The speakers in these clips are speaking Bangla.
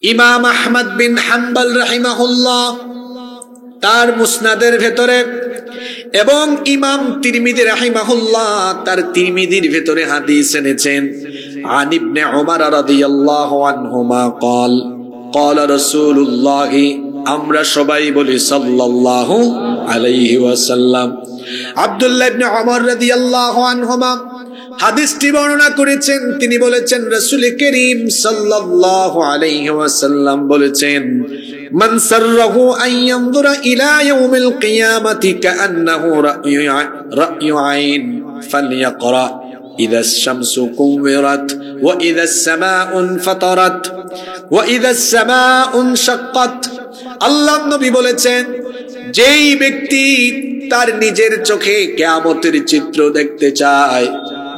ইমাম আহমদ বিন হাম্বল রাহিমাহুল্লাহ তার মুসনাদের ভেতরে এবং ইমাম তিরমিজি রাহিমাহুল্লাহ তার তিরমিজির ভেতরে হাদিস এনেছেন আন ইবনে উমর রাদিয়াল্লাহু আনহুমা قال قال رسول الله আমরা সবাই বলি সাল্লাল্লাহু আলাইহি ওয়াসাল্লাম। আব্দুল্লাহ ইবনে উমর রাদিয়াল্লাহু আনহুমা হাদিসটি বর্ণনা করেছেন। তিনি বলেছেন রাসূল করিম সাল্লাল্লাহু আলাইহি ওয়াসাল্লাম বলেছেন মান সাররাহু আন ইয়ানজুরা ইলা ইয়াউমিল কিয়ামাতি কাআন্নাহু রা'য়ু আইন ফালইয়াকরা ইযাস শামসু কুওয়িরাত ওয়া ইযাস সামাউ ফাতারাত ওয়া ইযাস সামাউ শাক্কাত। আল্লাহর নবী বলেছেন যেই ব্যক্তি তার নিজের চোখে কিয়ামতের চিত্র দেখতে চায়,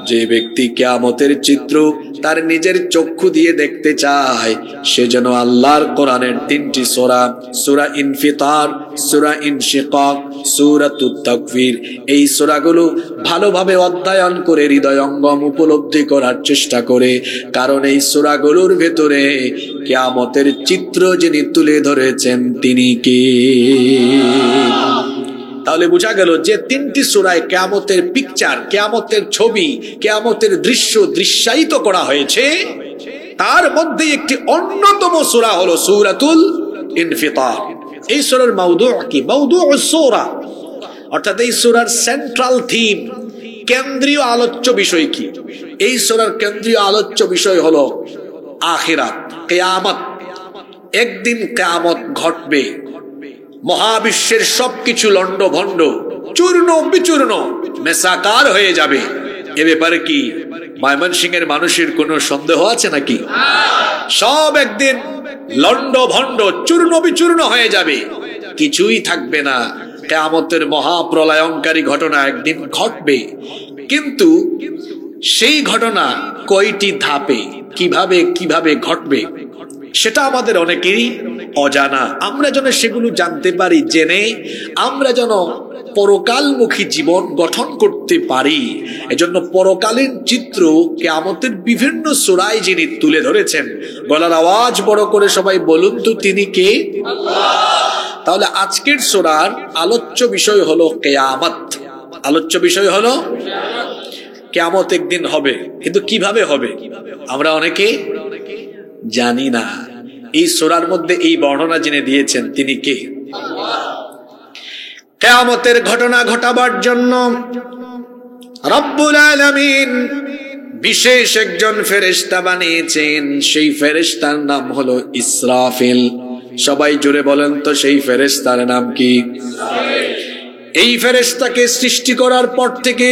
যে ব্যক্তি কিয়ামতের চিত্র তার নিজের চক্ষু দিয়ে দেখতে চায়, সে যেন আল্লাহর কোরআনের তিনটি সূরা, সূরা ইনফিতার, সূরা ইনশিকাক, সূরাতুত তাকবীর, এই সূরাগুলো ভালোভাবে অধ্যয়ন করে হৃদয়ঙ্গম উপলব্ধি করার চেষ্টা করে। কারণ এই সূরাগুলোর ভেতরে কিয়ামতের চিত্র যিনি তুলে ধরেছেন তিনি কে। তাহলে বোঝা গেল যে তিনটি সূরায় কিয়ামতের পিকচার, কিয়ামতের ছবি, কিয়ামতের দৃশ্য দৃশ্যায়িত করা হয়েছে। তার মধ্যে একটি অন্যতম সূরা হলো সূরাতুল ইনফিতার। এই সূরার মাওদু কি? মাওদুউস সূরা, অর্থাৎ এই সূরার সেন্ট্রাল থিম, কেন্দ্রীয় আলোচ্য বিষয় কি? এই সূরার কেন্দ্রীয় আলোচ্য বিষয় হলো আখিরাত, কিয়ামত। একদিন কিয়ামত ঘটবে, মহাবিশ্বের সবকিছু লন্ডভন্ড, চূর্ণ বিচূর্ণ, মেসাকার হয়ে যাবে। এ ব্যাপারে কি ময়মনসিংহের মানুষের কোনো সন্দেহ আছে নাকি? সব একদিন লন্ডভন্ড, চূর্ণ বিচূর্ণ হয়ে যাবে, কিছুই থাকবে না। কিয়ামতের মহাপ্রলয়ঙ্কারী ঘটনা একদিন ঘটবে, কিন্তু সেই ঘটনা কয়টি ধাপে, কিভাবে কিভাবে ঘটবে সেটা আমাদের অনেকেরই অজানা। আমরা যেন সেগুলো জানতে পারি, জেনে আমরা যেন পরকালমুখী জীবন গঠন করতে পারি, এজন্য পরকালীন চিত্র কিয়ামতের বিভিন্ন সূরায় যিনি তুলে ধরেছেন, গলার আওয়াজ বড় করে সবাই বলুন তো তিনি কে? আল্লাহ। তাহলে আজকের সূরার আলোচ্য বিষয় হলো কিয়ামত। আলোচ্য বিষয় হলো কিয়ামত একদিন হবে, কিন্তু কিভাবে হবে আমরা অনেকে জানি না। এই সূরার মধ্যে এই বর্ণনা যিনি দিয়েছেন তিনি কে? আল্লাহ। কিয়ামতের ঘটনা ঘটাবার জন্য রব্বুল আলামিন বিশেষ একজন ফেরেশতা বানিয়েছেন। সেই ফেরেশতার নাম হলো ইসরাফিল। সবাই জোরে বলেন তো সেই ফেরেশতার নাম কি? ইসরাফিল। এই ফেরেশতাকে সৃষ্টি করার পর থেকে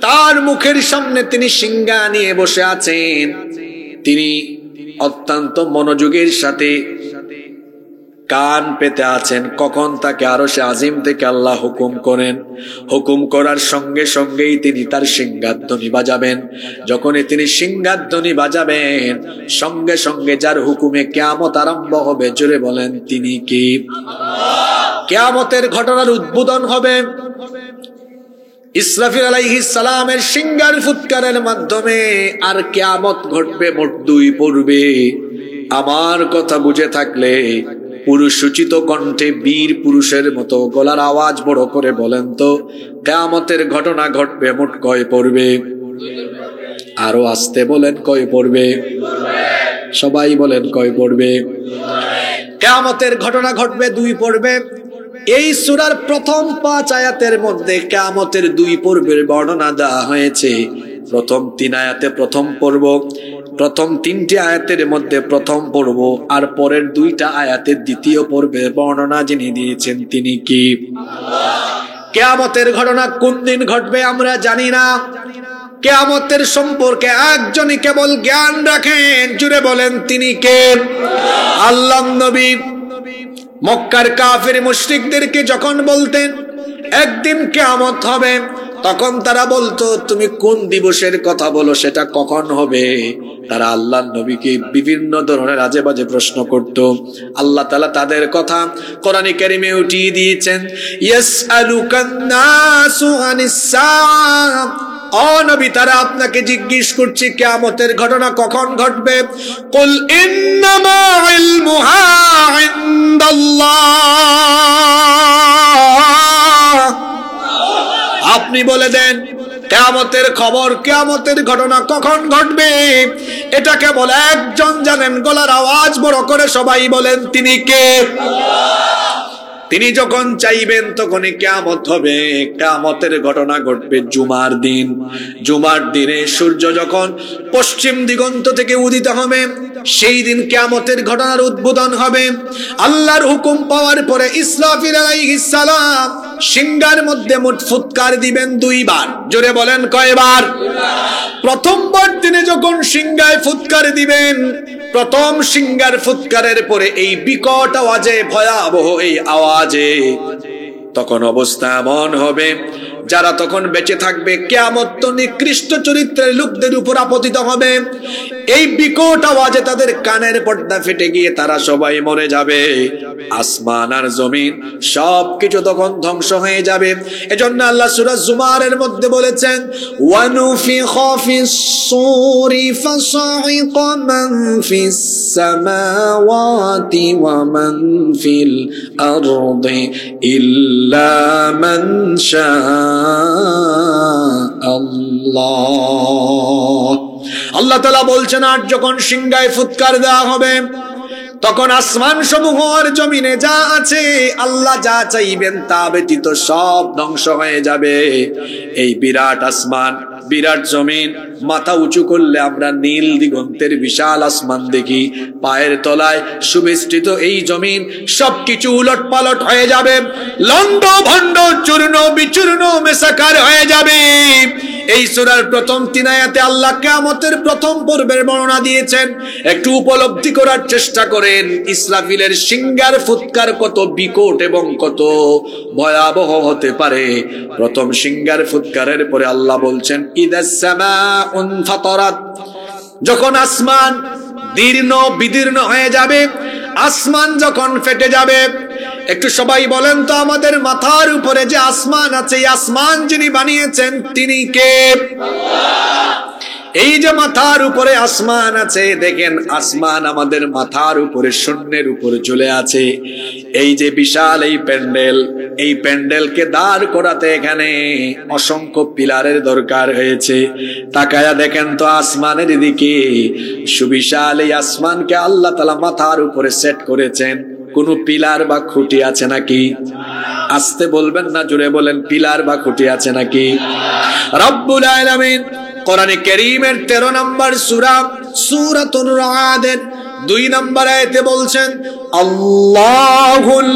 তার মুখের সামনে তিনি সিংহা নিয়ে বসে আছেন। তিনি অত্যন্ত মনোযোগের সাথে কান পেতে আছেন কখন তাকে আরশে আজিম থেকে আল্লাহ হুকুম করেন। হুকুম করার সঙ্গে সঙ্গেই তিনি তার সিংহাধ্বনি বাজাবেন। যখনই তিনি সিংহাধ্বনি বাজাবেন, সঙ্গে সঙ্গে যার হুকুমে কিয়ামত আরম্ভ হবে, জোরে বলেন তিনি কি? আল্লাহ। কিয়ামতের ঘটনার উদ্বোধন হবে ইসরাফিল আলাইহিস সালামের সিংহার ফুৎকারের মাধ্যমে। আর কিয়ামত ঘটবে মোট দুই পর্বে। আমার কথা বুঝে থাকলে পুরুষোচিত কণ্ঠে বীর পুরুষের মতো গলার আওয়াজ বড় করে বলেন তো কিয়ামতের ঘটনা ঘটবে মোট কয় পর্বে? আরো আস্তে বলেন কয় পর্বে? সবাই বলেন কয় পর্বে? কিয়ামতের ঘটনা ঘটবে দুই পর্বে। এই সূরার প্রথম 5 আয়াতের মধ্যে কিয়ামতের দুই পর্বের বর্ণনা দেওয়া হয়েছে। প্রথম 3 আয়াতে প্রথম পর্ব, প্রথম 3টি আয়াতের মধ্যে প্রথম পর্ব, আর পরের 2টা আয়াতের দ্বিতীয় পর্বের বর্ণনা যিনি দিয়েছেন তিনি কি? আল্লাহ। কিয়ামতের ঘটনা কোন দিন ঘটবে আমরা জানি না। কিয়ামতের সম্পর্কে একজনই কেবল জ্ঞান রাখেন, জুড়ে বলেন তিনি কে? আল্লাহ। আল্লাহর নবী মক্কার কাফির মুশরিকদেরকে যখন বলতেন একদিন কিয়ামত হবে, তখন তারা বলতো তুমি কোন দিবসের কথা বলো, সেটা কখন হবে? তারা আল্লাহর নবীকে বিভিন্ন ধরনের আজে বাজে প্রশ্ন করত। আল্লাহ তাআলা তাদের কথা কোরআনে কারিমে উঠিয়ে দিয়েছেন, ইয়াসআলুকান নাসু আনিস সাআ। ও নবী, তারা আপনাকে জিজ্ঞেস করছে কিয়ামতের ঘটনা কখন ঘটবে। কুল ইন্নামা আপনি বলে দেন কিয়ামতের খবর, কিয়ামতের ঘটনা কখন ঘটবে এটা কেবল একজন জানেন। গলার আওয়াজ বড় করে সবাই বলেন, তিনি কে? তিনি যখন চাইবেন তখনই কিয়ামত হবে। কিয়ামতের ঘটনা ঘটবে জুমার দিন। জুমার দিনে সূর্য যখন পশ্চিম দিগন্ত থেকে উদিত হবে, সেই দিন কিয়ামতের ঘটনার উদ্বোধন হবে। আল্লাহর হুকুম পাওয়ার পরে ইসরাফিল আলাইহিস সালাম সিংহার মধ্যে মোট ফুৎকার দিবেন 2 বার। জোরে বলেন কয়বার? প্রথমবার তিনি যখন সিংহায় ফুৎকার দিবেন, প্রথম সিংহার ফুৎকারের পরে এই বিকট আওয়াজে, ভয়াবহ এই আওয়াজে, তখন অবস্থা এমন হবে যারা তখন বেঁচে থাকবে কিয়ামত তো নিকৃষ্ট চরিত্রের লোকদের উপর আপতিত হবে। এই বিকট আওয়াজে তাদের কানের পর্দা ফেটে গিয়ে তারা সবাই মরে যাবে। আসমান আর জমিন সবকিছু তখন ধ্বংস হয়ে যাবে। এজন্য আল্লাহ সূরা জুমারের মধ্যে বলেছেন, ওয়ানুফিখা ফিস সূরি ফাসাইকা মান ফিস সামাওয়াতি ওয়া মান ফিল আরদি ইল্লা মান শা আল্লাহ তাআলা বলছেন, আর যখন সিংহায় ফুৎকার দেওয়া হবে তখন আসমান সমূহ আর জমিনে যা আছে আল্লাহ যা চাইবেন তা ব্যতীত সব ধ্বংস হয়ে যাবে। এই বিরাট আসমান, বিরাট জমিন, মাথা উঁচু করলে আমরা নীল দিগন্তের বিশাল আসমান দেখি। পায়ের তলায় সুবিস্তৃত এই জমিন সবকিছু উলট পালট হয়ে যাবে, লন্ড ভন্ড চূর্ণ বিচূর্ণ মেসাকার হয়ে যাবে। এই সূরার প্রথম 3 আয়াতে আল্লাহ কিয়ামতের প্রথম পর্বের বর্ণনা দিয়েছেন। একটু উপলব্ধি করার চেষ্টা করেন ইসরাফিলের সিংহার ফুৎকার কত বিকট এবং কত ভয়াবহ হতে পারে। প্রথম সিংহার ফুৎকারের পরে আল্লাহ বলছেন, ইদাস সামাউন ফাতারাত, যখন আসমান দীর্ণ বিদীর্ণ হয়ে যাবে, আসমান যখন ফেটে যাবে। একটু সবাই বলেন তো, আমাদের মাথার উপরে যে আসমান আছে, এই আসমান যিনি বানিয়েছেন তিনি কে? এই যে মাথার উপরে আসমান আছে, দেখেন আসমান আমাদের মাথার উপরে শূন্যের উপরে চলে আছে। এই যে বিশাল এই প্যান্ডেল, এই প্যান্ডেলকে দাঁড় করাতে এখানে অসংখ্য পিলারের দরকার হয়েছে। তাকায়া দেখেন তো আসমানের দিকে, সুবিশাল এই আসমানকে আল্লাহ তাআলা মাথার উপরে সেট করেছেন। কোন পিলার বা খুঁটি আছে নাকি? আসতে বলবেন না, জোরে বলেন, পিলার বা খুঁটি আছে নাকি? রব্বুল আলামিন কোরআনে কারীমের 13 নম্বর সূরা সূরাতুর রা'দের 2 নম্বর আয়াতে বলছেন, আল্লাহুল্লাযী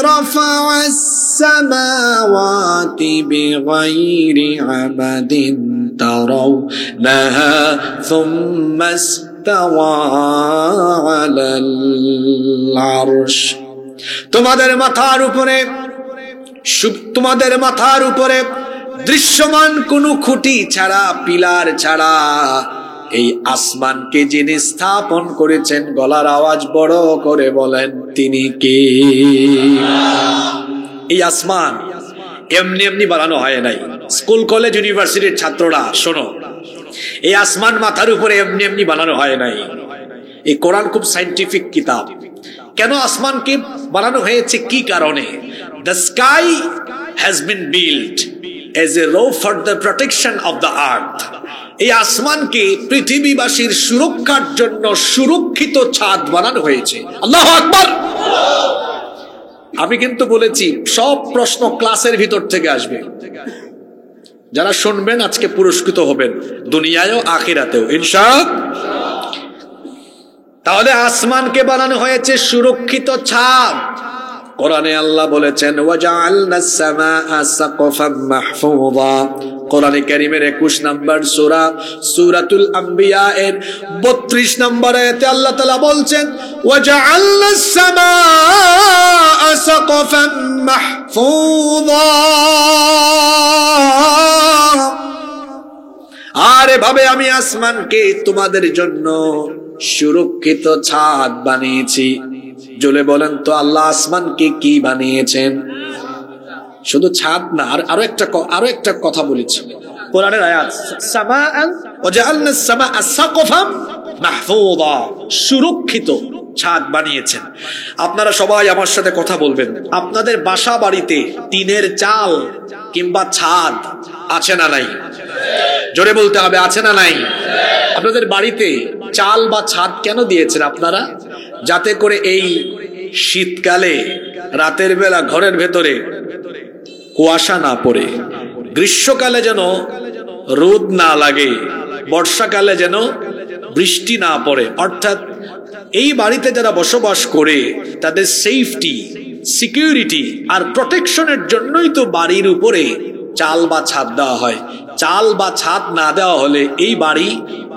রাফা'আস সামাওয়াতি বিগাইরি আমাদিন তারাওনাহা সুম্মা ইসতাওয়া আলাল আরশ। তোমাদের মাথার উপরে দৃশ্যমান কোন খুঁটি ছাড়া, পিলার ছাড়া এই আসমানকে যিনি স্থাপন করেছেন, গলার আওয়াজ বড় করে বলেন, তিনি কে? এই আসমান এমনি এমনি বানানো হয় নাই। স্কুল কলেজ ইউনিভার্সিটির ছাত্ররা শোনো, এই আসমান মাথার উপরে এমনি এমনি বানানো হয় নাই। এই কোরআন খুব সায়েন্টিফিক কিতাব। কেন আসমানকে বানানো হয়েছে, কি কারণে? The sky has been built as a roof for the protection of the earth. এই আসমানকে পৃথিবীবাসীর সুরক্ষার জন্য সুরক্ষিত ছাদ বানানো হয়েছে। আল্লাহু আকবার। আমি কিন্তু বলেছি সব প্রশ্ন ক্লাসের ভিতর থেকে আসবে। যারা শুনবেন আজকে পুরস্কৃত হবেন, দুনিয়ায়ও আখিরাতেও ইনশাআল্লাহ। তাহলে আসমানকে বানানো হয়েছে সুরক্ষিত ছাদ। কোরআনে আল্লাহ বলেছেন, ওয়াজআলনাস সামাআ সাকফাম মাহফুযা। কোরআনে কারীমের 21 নম্বর সূরা সূরাতুল আম্বিয়া এর 32 নম্বর আয়াতে আল্লাহ তাআলা বলছেন, ওয়াজআলনাস সামাআ সাকফাম মাহফুযা। আর এভাবে আমি আসমানকে তোমাদের জন্য সুরক্ষিত ছাদ বানিয়েছি। জোরে বলেন তো, আল্লাহ আসমানকে কি বানিয়েছেন? শুধু ছাদ না, আরো একটা কথা বলেছি কোরআনের আয়াত, সামাআন ওয়াজআলনাস সামাআ সাকফাম মাহফুযা, সুরক্ষিত ছাদ বানিয়েছেন। আপনারা সবাই আমার সাথে কথা বলবেন, আপনাদের বাসা বাড়িতে টিনের চাল কিংবা ছাদ আছে না নাই? জোরে বলতে হবে, আছে না নাই? আপনাদের বাড়িতে চাল বা ছাদ কেন দিয়েছেন আপনারা? যাতে করে এই শীতকালে রাতের বেলা ঘরের ভেতরে কুয়াশা না পড়ে, গ্রীষ্মকালে যেন রোদ না লাগে, বর্ষাকালে যেন বৃষ্টি না পড়ে। অর্থাৎ এই বাড়িতে যারা বসবাস করে তাদের সেফটি, সিকিউরিটি আর প্রোটেকশনের জন্যই তো বাড়ির উপরে চাল বা ছাদ দেওয়া হয়। চাল বা ছাদ না দেওয়া হলে এই বাড়ি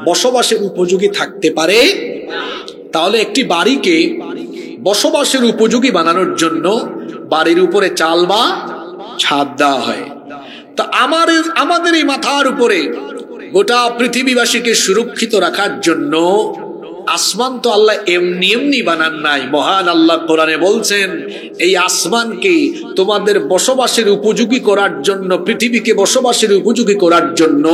বসবাসের উপযোগী থাকতে পারে। তাহলে একটি বাড়িকে বসবাসের উপযোগী বানানোর জন্য বাড়ির উপরে চাল বা ছাদ দেওয়া হয়। তা আমাদের এই মাথার উপরে গোটা পৃথিবীবাসীকে সুরক্ষিত রাখার জন্য আসমান তো আল্লাহ এমনি এমনি বানান নাই। মহান আল্লাহ কোরআনে বলছেন, এই আসমানকে তোমাদের বসবাসের উপযোগী করার জন্য, পৃথিবীকে বসবাসের উপযোগী করার জন্য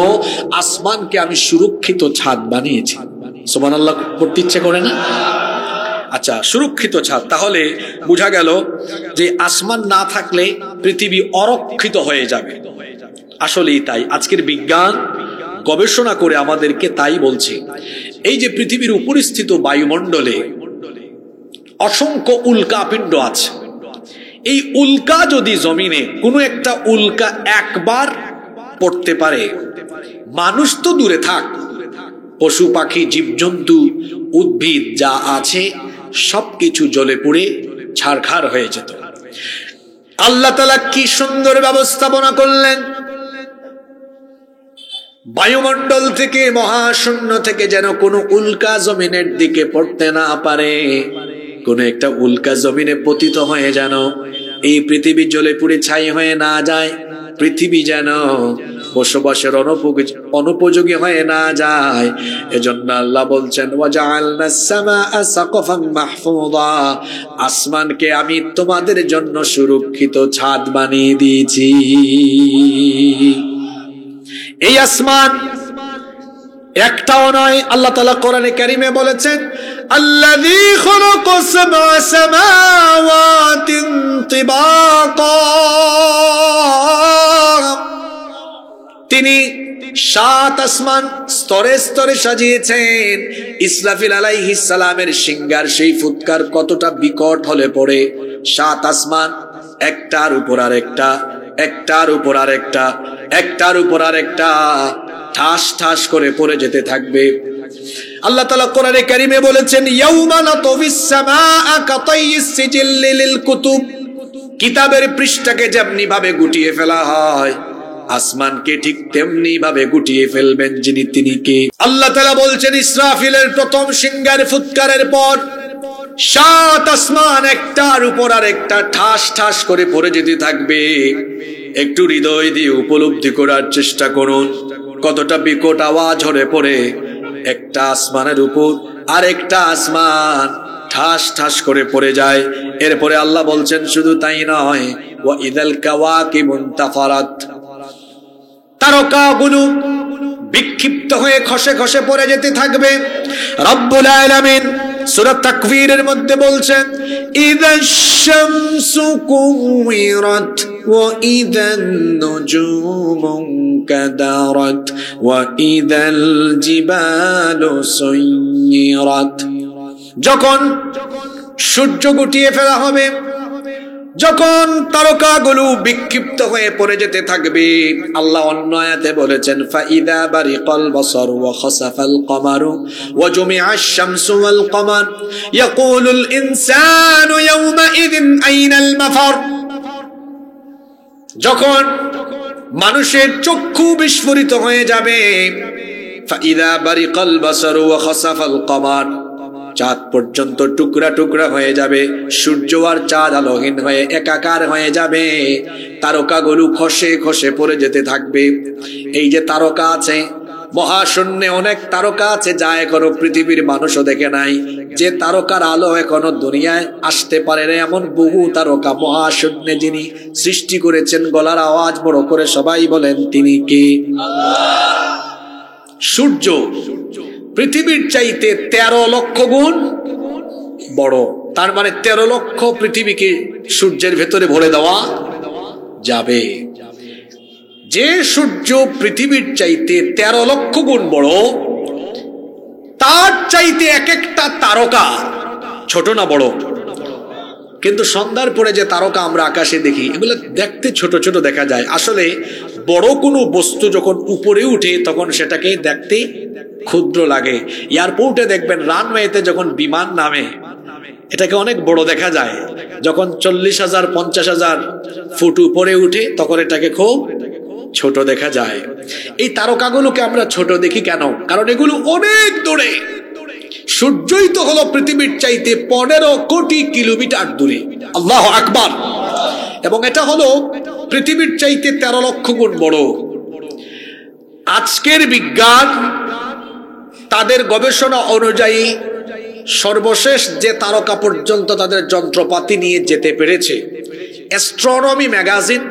আসমানকে আমি সুরক্ষিত ছাদ বানিয়েছি। সুবহানাল্লাহ পড়তে ইচ্ছে করে না? আচ্ছা, সুরক্ষিত ছাদ, তাহলে বোঝা গেল যে আসমান না থাকলে পৃথিবী অরক্ষিত হয়ে যাবে। আসলেই তাই, আজকের বিজ্ঞান গবেষণা করে আমাদেরকে তাই বলছে। এই যে পৃথিবীর উপরিস্থিত বায়ুমণ্ডলে অসংখ্য উল্কাপিণ্ড আছে, এই উল্কা যদি জমিনে কোনো একটা উল্কা একবার পড়তে পারে, মানুষ তো দূরে থাক, পশু পাখি জীবজন্তু উদ্ভিদ যা আছে সবকিছু জ্বলে পুড়ে ছারখার হয়ে যেত। আল্লাহ তাআলা কি সুন্দর ব্যবস্থাপনা করলেন, বায়ুমণ্ডল থেকে, মহাশূন্য থেকে যেন কোনো উল্কা জমিনের দিকে পড়তে না পারে। কোন একটা উল্কা জমিনে পতিত হয়ে যেন এই পৃথিবী জ্বলে পুড়ে ছাই হয়ে না যায়, পৃথিবী যেন বসবাসের অনুপযোগী হয়ে না যায়। এজন্য আল্লাহ বলছেন, ওয়াজআলনাস সামাআ সাকফান মাহফুযা, আসমানকে আমি তোমাদের জন্য সুরক্ষিত ছাদ বানিয়ে দিয়েছি। এই আসমান একটাও নয়, আল্লাহ তাআলা কোরআনে কারীমে বলেছেন, আল্লাযী খালাকা সাবআ সামাওয়াতিন তিবাকা, তিনি 7 আসমান স্তরে স্তরে সাজিয়েছেন। ইসরাফিল আলাইহিস সালামের সিংহার সেই ফুৎকার কতটা বিকট হলে পড়ে 7 আসমান একটার উপর আরেকটা, একটার উপর আরেকটা, একটার উপর আরেকটা ঠাস ঠাস করে পড়ে যেতে থাকবে। আল্লাহ তাআলা কোরআনে কারীমে বলেছেন, ইয়াউমা নাতবিস সামাআ কাতাইয়িস সিজিল্লি লিল কুতুব, কিতাবের পৃষ্ঠাকে যেমনি ভাবে গুটিয়ে ফেলা হয়, আসমানকে ঠিক তেমনি ভাবে গুটিয়ে ফেলবেন যিনি, তিনি কে? আল্লাহ তাআলা বলছেন, ইসরাফিলের প্রথম সিংহার ফুৎকারের পর 7 আসমান একটার উপর আরেকটা ঠাস ঠাস করে পড়ে যেতে থাকবে। একটু হৃদয় দিয়ে উপলব্ধি করার চেষ্টা করুন কতটা বিকট আওয়াজ ঝরে পড়ে একটা আসমানের উপর আরেকটা আসমান ঠাস ঠাস করে পড়ে যায়। এরপরে আল্লাহ বলছেন, শুধু তাই নয়, ওয়া ইদাল কাওয়াকিবুন তাফারাত, তারকাগুলো বিক্ষিপ্ত হয়ে খসে খসে পড়ে যেতে থাকবে। রব্বুল আলামিন সূরা তাকবীরের মধ্যে বলছেন, ইদাশ শামসু কুওয়িরাত ওয়া ইদান নুজুমু কাদারাত ওয়া ইদাল জিবালু সুয়িরাত, যখন সূর্য গুটিয়ে ফেলা হবে, যখন তারকাগুলো বিক্ষিপ্ত হয়ে পড়ে যেতে থাকবে। আল্লাহ অন্য আয়াতে বলেছেন, ফাইদা বারিকাল বাসারু ওয়া খাসাফাল কমারু ওয়া জুমিআশ শামসু ওয়াল কমার ইয়াকুলুল ইনসানু ইয়াওমাইযিন আইনাল মাফার, যখন মানুষের চক্ষু বিস্ফোরিত হয়ে যাবে। ফাইদা বারিকাল বাসারু ওয়া খাসাফাল কমার, চাঁদ পর্যন্ত টুকরা টুকরা হয়ে যাবে, সূর্য আর চাঁদ আলোহীন হয়ে একাকার হয়ে যাবে, তারকাগুলো খসে খসে পড়ে যেতে থাকবে। এই যে তারকা আছে, মহাশূন্যে অনেক তারকা আছে যা এখনো পৃথিবীর মানুষও দেখে নাই, যে তারকার আলো এখনো দুনিয়ায় আসতে পারে না, এমন বহু তারকা মহাশূন্যে যিনি সৃষ্টি করেছেন। গলার আওয়াজ বড় করে সবাই বলেন, তিনি কে? সূর্য পৃথিবীর চাইতে 13 লক্ষ গুণ বড়। তার মানে 13 লক্ষ পৃথিবীকে সূর্যের ভেতরে ভরে দেওয়া যাবে। যে সূর্য পৃথিবীর চাইতে 13 লক্ষ গুণ বড়, তার চাইতে এক একটা তারকা ছোট না বড়? কিন্তু সন্ধ্যার পরে যে তারকা আমরা আকাশে দেখি, এগুলো দেখতে ছোট ছোট দেখা যায়। আসলে বড় কোনো বস্তু যখন উপরে উঠে তখন সেটাকে দেখতে ক্ষুদ্র লাগে। এয়ারপোর্টে দেখবেন, রানওয়েতে যখন বিমান নামে এটাকে অনেক বড় দেখা যায়। যখন 40,000 50,000 ফুট উপরে উঠে তখন এটাকে খুব ছোট দেখা যায়। এই তারকাগুলোকে আমরা ছোট দেখি কেন? কারণ এগুলো অনেক দূরে। সূর্যই তো হলো পৃথিবীর চাইতে 15 কোটি কিলোমিটার দূরে। আল্লাহু আকবার। এবং এটা হলো পৃথিবীর চাইতে 13 লক্ষ গুণ বড়। আজকের বিজ্ঞান তাদের গবেষণা অনুযায়ী সর্বশেষ যে তারকা পর্যন্ত তাদের যন্ত্রপাতি নিয়ে যেতে পেরেছে, অ্যাস্ট্রোনমি ম্যাগাজিন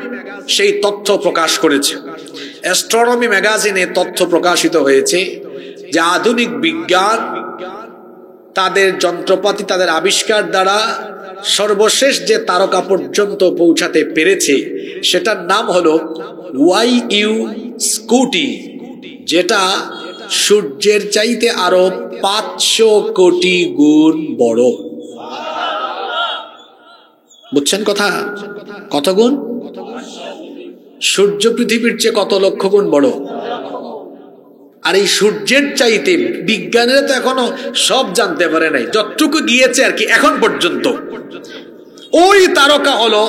সেই তথ্য প্রকাশ করেছে। অ্যাস্ট্রোনমি ম্যাগাজিনে তথ্য প্রকাশিত হয়েছে যে আধুনিক বিজ্ঞান তাদের যন্ত্রপাতি, তাদের আবিষ্কার দ্বারা সর্বশেষ যে তারকা পর্যন্ত পৌঁছাতে পেরেছে সেটার নাম হলো ওয়াইইউ স্কুটি, যেটা সূর্যের চাইতে আরো 500 কোটি গুণ বড়। বুঝছেন কথা? কত গুণ? সূর্য পৃথিবীর চেয়ে কত লক্ষ গুণ বড়। আর এই সূর্যের চাইতে বিজ্ঞানীরা তো এখনো সব জানতে পারে নাই, যতটুকু গিয়েছে আর কি এখন পর্যন্ত। ওই তারকা হলো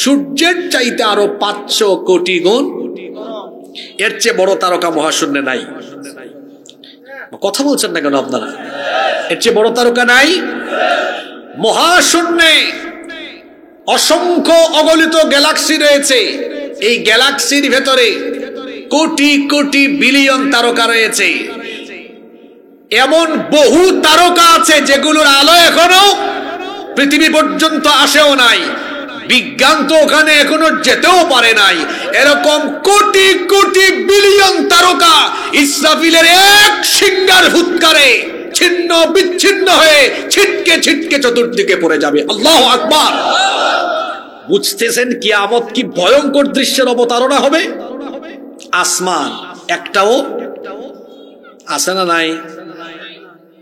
সূর্যের চাইতে আরো 500 কোটি গুণ। এর চেয়ে বড় তারকা মহাশূন্যে নাই। কথা বলছেন না কেন আপনারা? এর চেয়ে বড় তারকা নাই মহাশূন্যে। অসংখ্য অগণিত গ্যালাক্সি রয়েছে। এই গ্যালাক্সির ভেতরে কোটি কোটি বিলিয়ন তারকা রয়েছে। এমন বহু তারকা আছে যেগুলোর আলো এখনো পৃথিবী পর্যন্ত আসেও নাই। বিজ্ঞান তো ওখানে এখনো যেতেও পারে নাই। এরকম কোটি কোটি বিলিয়ন তারকা ইসরাফিলের এক সিংহার হুৎকারে ছিন্ন বিচ্ছিন্ন হয়ে ছিটকে ছিটকে চতুর্দিকে পড়ে যাবে। আল্লাহু আকবার। বুঝতেছেন কিয়ামত কি ভয়ঙ্কর দৃশ্যের অবতারণা হবে? আসমান একটাও আছে না নাই?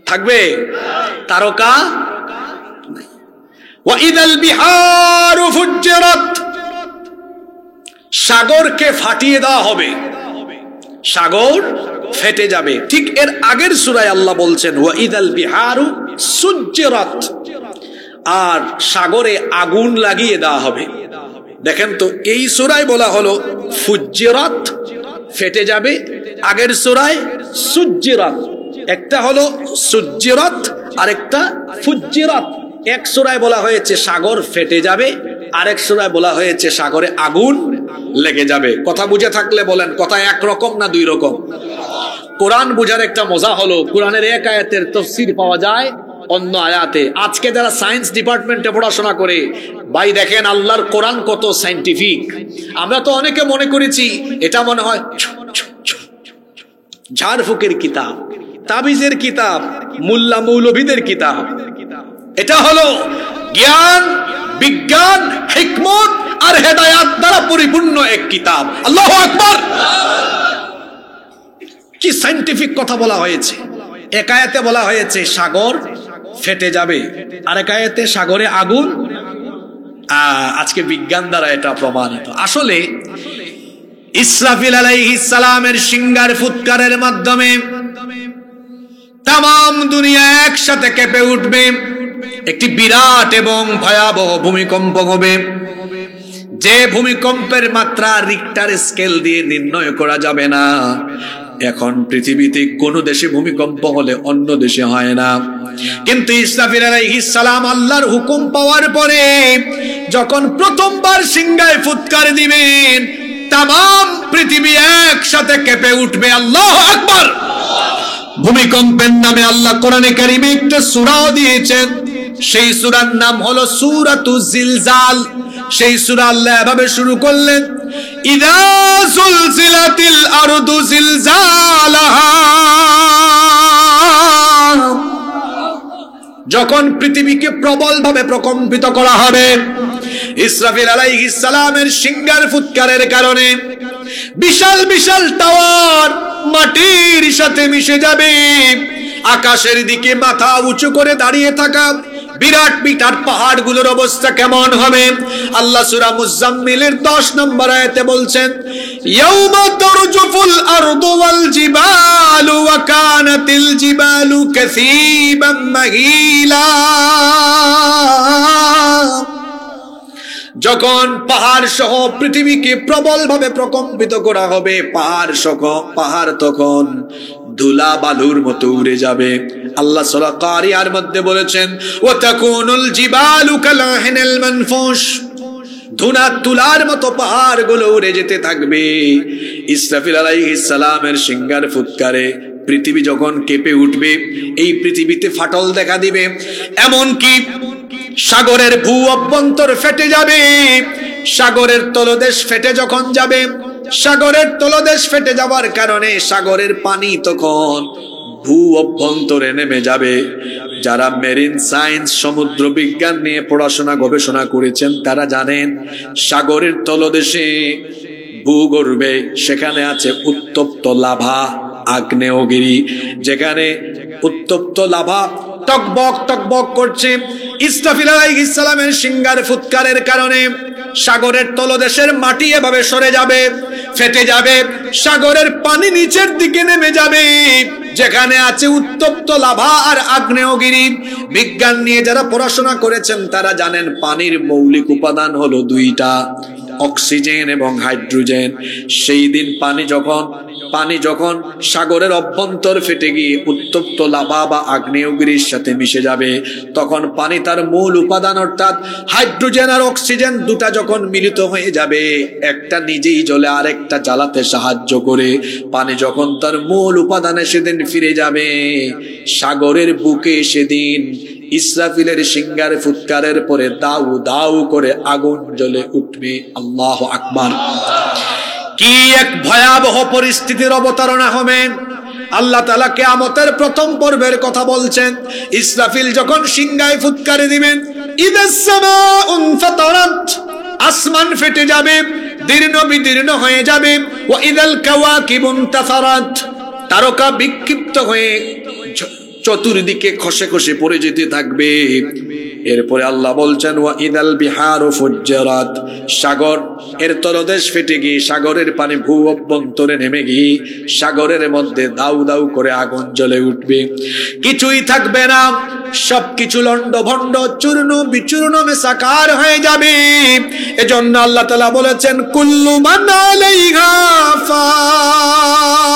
থাকবে তারকা? ওয়াইদাল বিহারু ফুজ্জিরাত, সাগরকে ফাটিয়ে দেওয়া হবে, সাগর ফেটে যাবে। ঠিক এর আগের সূরায় আল্লাহ বলছেন ওয়াইদাল বিহারু সুজ্জিরাত, আর সাগরে আগুন লাগিয়ে দেওয়া হবে। দেখেন তো, এই সূরায় বলা হলো ফুজ্জিরাত, ফেটে যাবে। আগের সূরায় সুজ্জিরাত। একটা হলো সুজ্জিরাত আর একটা ফুজ্জিরাত। এক সূরায় বলা হয়েছে সাগর ফেটে যাবে, আরেক সূরায় বলা হয়েছে সাগরে আগুন লেগে যাবে। কথা বুঝে থাকলে বলেন, কথা একরকম না দুই রকম? কোরআন বুঝার একটা মজা হলো কোরআনের এক আয়াতের তাফসীর পাওয়া যায় অন্য আয়াতে। আজকে যারা সায়েন্স ডিপার্টমেন্টে পড়াশোনা করে, ভাই দেখেন আল্লাহর কোরআন কত সায়েন্টিফিক। আমরা তো অনেকে মনে করেছি এটা মনে হয় ঝাড়ফুকের কিতাব, তাবিজের কিতাব, মুল্লা মৌলভীদের কিতাব। এটা হলো জ্ঞান, বিজ্ঞান, হিকমত আর হেদায়াত দ্বারা পরিপূর্ণ এক কিতাব। আল্লাহু আকবার। কি সায়েন্টিফিক কথা বলা হয়েছে। এক আয়াতে বলা হয়েছে সাগর ফেটে যাবে, আরেক আয়াতে সাগরে আগুন। আজকে বিজ্ঞান দ্বারা এটা প্রমাণিত। আসলে ইসরাফিল আলাইহিস সালামের সিংহার ফুৎকারের মাধ্যমে তাম দুনিয়া একসাথে কেঁপে উঠবে। একটি বিরাট এবং ভয়াবহ ভূমিকম্প হবে, যে ভূমিকম্পের মাত্রা রিক্টার স্কেল দিয়ে নির্ণয় করা যাবে না। এখন পৃথিবীতে কোন দেশে ভূমিকম্প হলে অন্য দেশে হয় না, কিন্তু ইসরাফিল আলাইহিস সালাম আল্লাহর হুকুম পাওয়ার পরে যখন প্রথমবার সিংহায় ফুৎকার দিবেন, তাম পৃথিবী একসাথে কেঁপে উঠবে। আল্লাহু আকবার। ভূমিকম্পের নামে আল্লাহ কোরআনে কারিমে একটা সূরাও দিয়েছেন, সেই সূরার নাম হলো সূরাতুজ জিলজাল। সেই সূরা আল্লাহ এভাবে শুরু করলেন, ইযা যুলজিলাতিল আরদু জিলজালাহা যখন পৃথিবীকে প্রবলভাবে প্রকম্পিত করা হবে, ইসরাফিল আলাইহিস সালামের সিংহার ফুৎকারের কারণে বিশাল বিশাল টাওয়ার মাটির সাথে মিশে যাবে। আকাশের দিকে মাথা উঁচু করে দাঁড়িয়ে থাকা বিরাট বিরাট পাহাড়গুলোর অবস্থা কেমন হবে? আল্লাহ সূরা মুজাম্মিলের 10 নম্বর আয়াতে বলছেন, ইয়াউমা তারজুফুল আরদু ওয়াল জিবালু ওয়া কানাতিল জিবালু কাসীবাম মাহিলা। যখন পাহাড় সহ পৃথিবীকে প্রবলভাবে প্রকম্পিত করা হবে, পাহাড় তখন ধুলা বালুর মতো উড়ে যাবে। আল্লাহ সূরা কারিয়ার মধ্যে বলেছেন, ওয়া তাকুনুল জিবালু কালাহিনিল মানফুশ, ধুনা তুলার মতো পাহাড়গুলো উড়ে যেতে থাকবে। ইসরাফিল আলাইহিস সালামের সিংহার ফুৎকারে পৃথিবী যখন কেঁপে উঠবে, এই পৃথিবীতে ফাটল দেখা দিবে, এমনকি সাগরের ভূ অভ্যন্তর ফেটে যাবে। সাগরের তলদেশ ফেটে যখন যাবে, সাগরের তলদেশ ফেটে যাওয়ার কারণে সাগরের পানি তখন ভূ অভ্যন্তরে নেমে যাবে। যারা মেরিন সায়েন্স, সমুদ্র বিজ্ঞান নিয়ে পড়াশোনা গবেষণা করেছেন তারা জানেন, সাগরের তলদেশে ভূগর্ভে সেখানে আছে উত্তপ্ত লাভা, আগ্নেয়গিরি, যেখানে উত্তপ্ত লাভা টকবক টকবক করছে। ইসরাফিল আলাইহিস সালামের সিংহার ফুৎকারের কারণে সাগরের তলদেশের মাটি এভাবে সরে যাবে, ফেটে যাবে, সাগরের পানি নিচের দিকে নেমে যাবে, যেখানে আছে উত্তপ্ত লাভা আর আগ্নেয়গিরি। বিজ্ঞান নিয়ে যারা পড়াশোনা করেছেন তারা জানেন পানির মৌলিক উপাদান হলো দুইটা, অক্সিজেন এবং হাইড্রোজেন। সেই দিন পানি যখন সাগরের অভ্যন্তর ফেটে গিয়ে উত্তপ্ত লাভা বা আগ্নেয়গিরির সাথে মিশে যাবে, তখন পানি তার মূল উপাদান অর্থাৎ হাইড্রোজেন আর অক্সিজেন দুটা যখন মিলিত হয়ে যাবে, একটা নিজেই জ্বলে আরেকটা জ্বালাতে সাহায্য করে। পানি যখন তার মূল উপাদানে সেদিন ফিরে যাবে, সাগরের বুকে সেদিন ইসরাফিলের সিংহার ফুৎকারের পরে দাউ দাউ করে আগুন জ্বলে উঠবে। আল্লাহু আকবার! কি এক ভয়াবহ পরিস্থিতির অবতারণা হবে! আল্লাহ তাআলা কিয়ামতের প্রথম পর্বের কথা বলছেন। ইসরাফিল যখন সিংহায় ফুৎকারে দিবেন, ইদাস সামাউন ফাতারাত, আসমান ফেটে যাবে, দীর্ণ বিদীর্ণ হয়ে যাবে। ওয়া ইদাল কাওয়াকিবুন তাসারাত, তারকা বিক্ষিপ্ত হয়ে চতুর্দিকে খসে খসে পড়ে যেতে থাকবে। এরপরে আল্লাহ বলছেন, ওয়া ইদাল বিহারু ফুজ্জারাত, সাগর এর তলদেশ ফেটে গিয়ে সাগরের পানি ভূ অভ্যন্তরে নেমে গিয়ে সাগরের মধ্যে দাউ দাউ করে আগুন জ্বলে উঠবে। কিছুই থাকবে না, সবকিছু লন্ডভন্ড চূর্ণ বিচূর্ণ মেসাকার হয়ে যাবে। এজন্য আল্লাহ তাআলা বলেছেন, কুল্লু মান আলাইহা ফান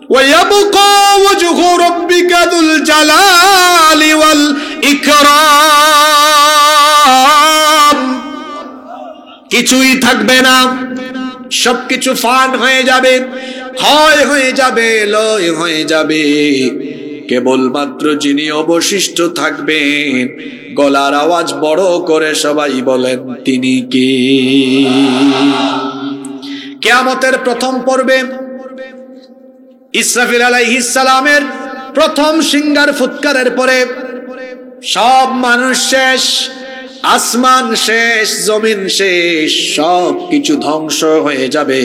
ويبقى وجه ربك ذو الجلال والإكرام। কিছুই থাকবে না, সবকিছু ফান হয়ে যাবে, ক্ষয় হয়ে যাবে, লয় হয়ে যাবে। কেবলমাত্র যিনি অবশিষ্ট থাকবেন, গলার আওয়াজ বড় করে সবাই বলেন, তিনি কে? কিয়ামতের প্রথম পর্বে ইসরাফিল আলাইহিস সালামের প্রথম সিংহার ফুৎকারের পরে সব মানুষ শেষ, আসমান শেষ, জমিন শেষ, সব কিছু ধ্বংস হয়ে যাবে।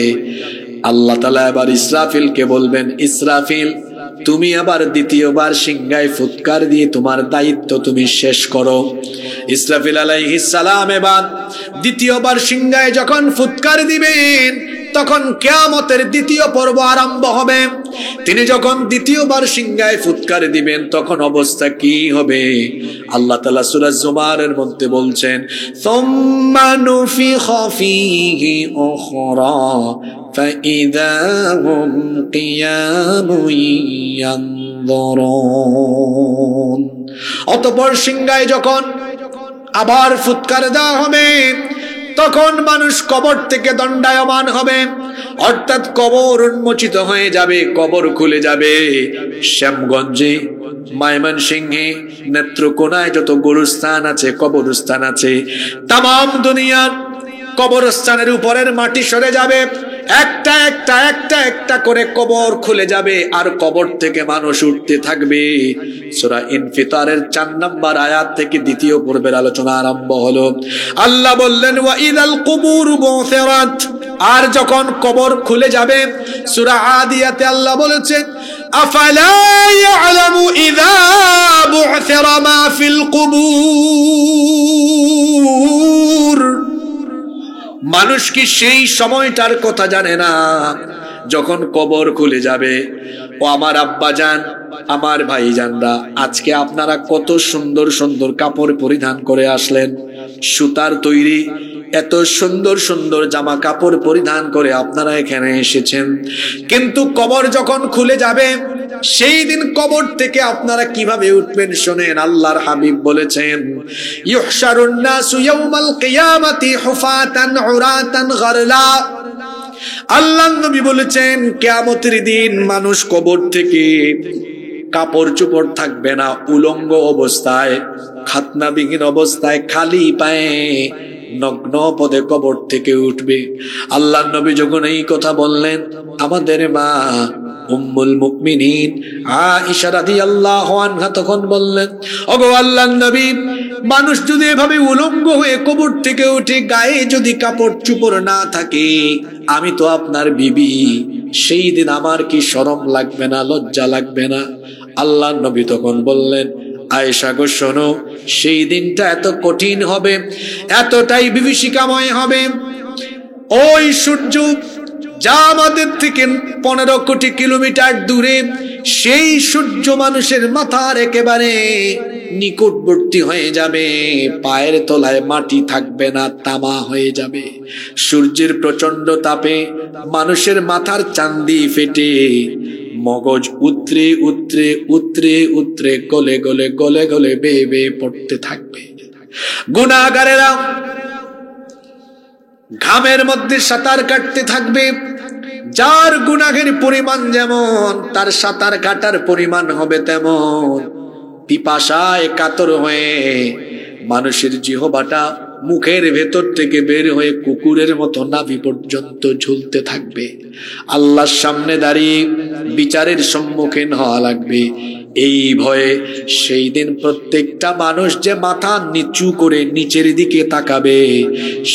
আল্লাহ তাআলা এবার ইসরাফিলকে বলবেন, ইসরাফিল তুমি আবার দ্বিতীয়বার সিংহায় ফুৎকার দিয়ে তোমার দায়িত্ব তুমি শেষ করো। ইসরাফিল আলাইহিস সালাম এবার দ্বিতীয়বার সিংহায় যখন ফুৎকার দিবেন, তখন কিয়ামতের দ্বিতীয় পর্ব আরম্ভ হবে। তিনি যখন দ্বিতীয়বার সিংহায় ফুৎকার দিবেন, তখন অবস্থা কি হবে? আল্লাহ তাআলা সূরা জুমারের মধ্যে বলছেন, সুম্মা নুফিখা ফীহি উখরা ফাইযা হুম কিয়ামুন ইয়ানযুরুন। অতঃপর সিংহায় যখন আবার ফুৎকার দেওয়া হবে, তখন মানুষ কবর থেকে দণ্ডায়মান হবে, অর্থাৎ কবর উন্মোচিত হয়ে যাবে, কবর খুলে যাবে। শ্যামগঞ্জে, ময়মনসিংহে, নেত্রকোনায় যত গোরস্থান আছে, কবরস্থান আছে, তামাম দুনিয়ার কবরস্থানের উপরের মাটি সরে যাবে, একটা একটা একটা একটা করে কবর খুলে যাবে আর কবর থেকে মানুষ উঠতে থাকবে। সূরা ইনফিতারের 4 নম্বর আয়াত থেকে দ্বিতীয় পর্বের আলোচনা আরম্ভ হলো। আল্লাহ বললেন ওয়া ইদাল কুবুর বুসিরাত, আর যখন কবর খুলে যাবে। সূরা আদিয়াতে আল্লাহ বলেছেন আফালা ইয়ালামু ইযা বুসিরা মা ফিল কুবুর, মানুষ কি সেই সময়টার কথা জানে না যখন কবর খুলে যাবে? ও আমার আব্বাজান, আমার ভাইজানরা, আজকে আপনারা কত সুন্দর সুন্দর কাপড় পরিধান করে আসলেন, সুতার তৈরি এত সুন্দর সুন্দর জামা কাপড় পরিধান করে আপনারা এখানে এসেছেন, কিন্তু কবর যখন খুলে যাবে সেই দিন কবর থেকে আপনারা কিভাবে উঠবেন শোনেন। আল্লাহর হাবিব বলেছেন ইউহশারুন নাসু ইয়াউমাল কিয়ামাতি হুফাতান উরাতান গারলা। আল্লাহর নবী বলেছেন কিয়ামতের দিন মানুষ কবর থেকে কাপড় চোপড় থাকবে না, উলঙ্গ অবস্থায়, খাতনাবিহীন অবস্থায়, খালি পায়ে নগ্ন পদে কবর থেকে উঠবে। আল্লাহর নবী যখন এই কথা বললেন, আমাদের মা উম্মুল মুমিনিন আয়েশা রাদিয়াল্লাহু আনহা তখন বললেন, ওগো আল্লাহর নবী, মানুষ যদি এভাবে উলঙ্গ হয়ে কবর থেকে উঠে গায়ে যদি কাপড় চোপড় না থাকে, আমি তো আপনার বিবি, সেই দিন আমার কি শরম লাগবে না, লজ্জা লাগবে না? আল্লাহর নবী তখন বললেন, আয়েশা গো শোনো, সেই দিনটা এত কঠিন হবে, এতটাই বিভীষিকাময় হবে, ওই সূর্য যা আমাদের থেকে 15 কোটি কিলোমিটার দূরে, সেই সূর্য মানুষের মাথার একেবারে নিকটবর্তী হয়ে যাবে, পায়ের তলায় মাটি থাকবে না, তামা হয়ে যাবে। সূর্যের প্রচন্ড তাপে মানুষের মাথার চান্দি ফেটে মগজ উতরে উতরে উতরে উতরে গলে গলে গলে গলে বেয়ে বেয়ে পড়তে থাকবে। গুনাহগারেরা ঘামের মধ্যে সাঁতার কাটতে থাকবে, যার গুনাহের পরিমাণ যেমন তার সাঁতার কাটার পরিমাণ হবে তেমন। পিপাসায় কাতর হয়ে মানুষের জিহ্বাটা মুখের ভেতর থেকে বের হয়ে কুকুরের মতো নাভি পর্যন্ত ঝুলতে থাকবে। আল্লাহর সামনে দাঁড়িয়ে বিচারের সম্মুখীন হওয়া লাগবে। এই ভয়ে সেই দিন প্রত্যেকটা মানুষ যে মাথা নিচু করে নিচের দিকে তাকাবে,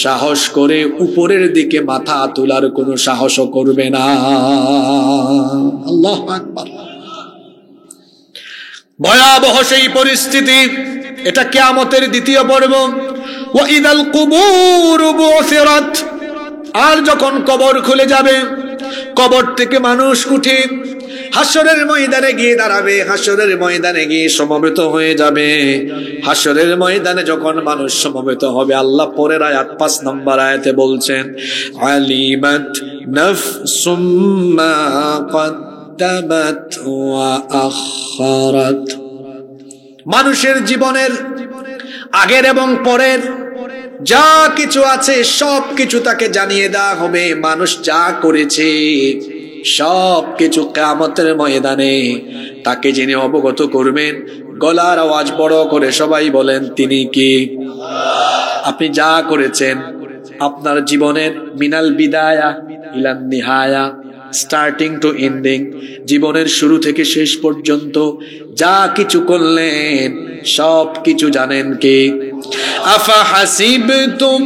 সাহস করে উপরের দিকে মাথা তোলার কোনো সাহসও করবে না। আল্লাহু আকবার। ভয়াবহ সেই পরিস্থিতি, এটা কিয়ামতের দ্বিতীয় পর্ব। ওয়া ইদাল কুবুর বুসিরাত, আর যখন কবর খুলে যাবে, কবর থেকে মানুষ উঠে হাসরের ময়দানে গিয়ে দাঁড়াবে, হাসরের ময়দানে গিয়ে সমবেত হয়ে যাবে। হাসরের ময়দানে যখন মানুষ সমবেত হবে, আল্লাহ পরের আয়াত 5 নম্বর আয়াতে বলছেন আলিমাত নাফসুম মা কদ্দামাত ওয়া আখারাত। মানুষের জীবনের আগের এবং পরের যা কিছু আছে সব কিছু তাকে জানিয়ে দেওয়া হবে। মানুষ যা করেছে সব কিছু কিয়ামতের ময়দানে তাকে জেনে অবগত করবেন। গলার আওয়াজ বড় করে সবাই বলেন, তিনি কি? আপনি যা করেছেন আপনার জীবনের মিনাল বিদায়া ইলান নিহায়া, স্টার্টিং টু এন্ডিং, জীবনের শুরু থেকে শেষ পর্যন্ত যা কিছু করলেন সব কিছু জানেন কে? আফা হাসিবতুম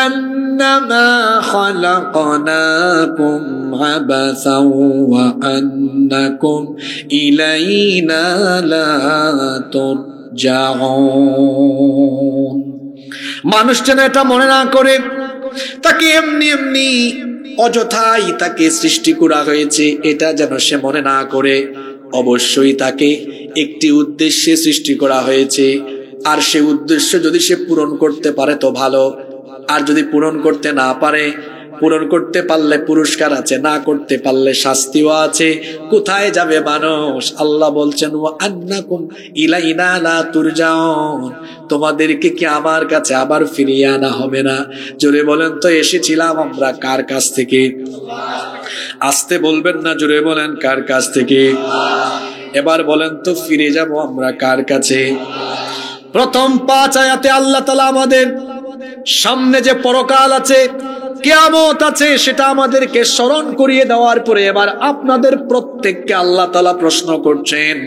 আন্নামা খালাকনাকুম আবাসাও ওয়া আন্নাকুম ইলাইনা লা তুরজাউন। মানুষ যেন এটা মনে না করে তাকে এমনি এমনি অযথাই তাকে সৃষ্টি করা হয়েছে, এটা যেন সে মনে না করে। অবশ্যই তাকে একটি উদ্দেশ্যে সৃষ্টি করা হয়েছে, আর সে উদ্দেশ্য যদি সে পূরণ করতে পারে তো ভালো, আর যদি পূরণ করতে না পারে, পূরণ করতে পারলে পুরস্কার আছে, না করতে পারলে শাস্তিও আছে। কোথায় যাবে মানুষ? আল্লাহ বলছেন ওয়া আন্নাকুম ইলাইনা লা তুরজাউন, তোমাদেরকে কি আমার কাছে আবার ফিরিয়ে আনা হবে না? জোরে বলেন তো, এসেছিলাম আমরা কার কাছ থেকে? আসতে বলবেন না, জোরে বলেন কার কাছ থেকে? এবার বলেন তো, ফিরে যাব আমরা কার কাছে? প্রথম 5 আয়াতে আল্লাহ তাআলা আমাদের সামনে যে পরকাল আছে কিয়ামত আছে সেটা আমাদেরকে স্মরণ করিয়ে দেওয়ার পরে এবার আপনাদের প্রত্যেককে আল্লাহ তাআলা প্রশ্ন করছেন।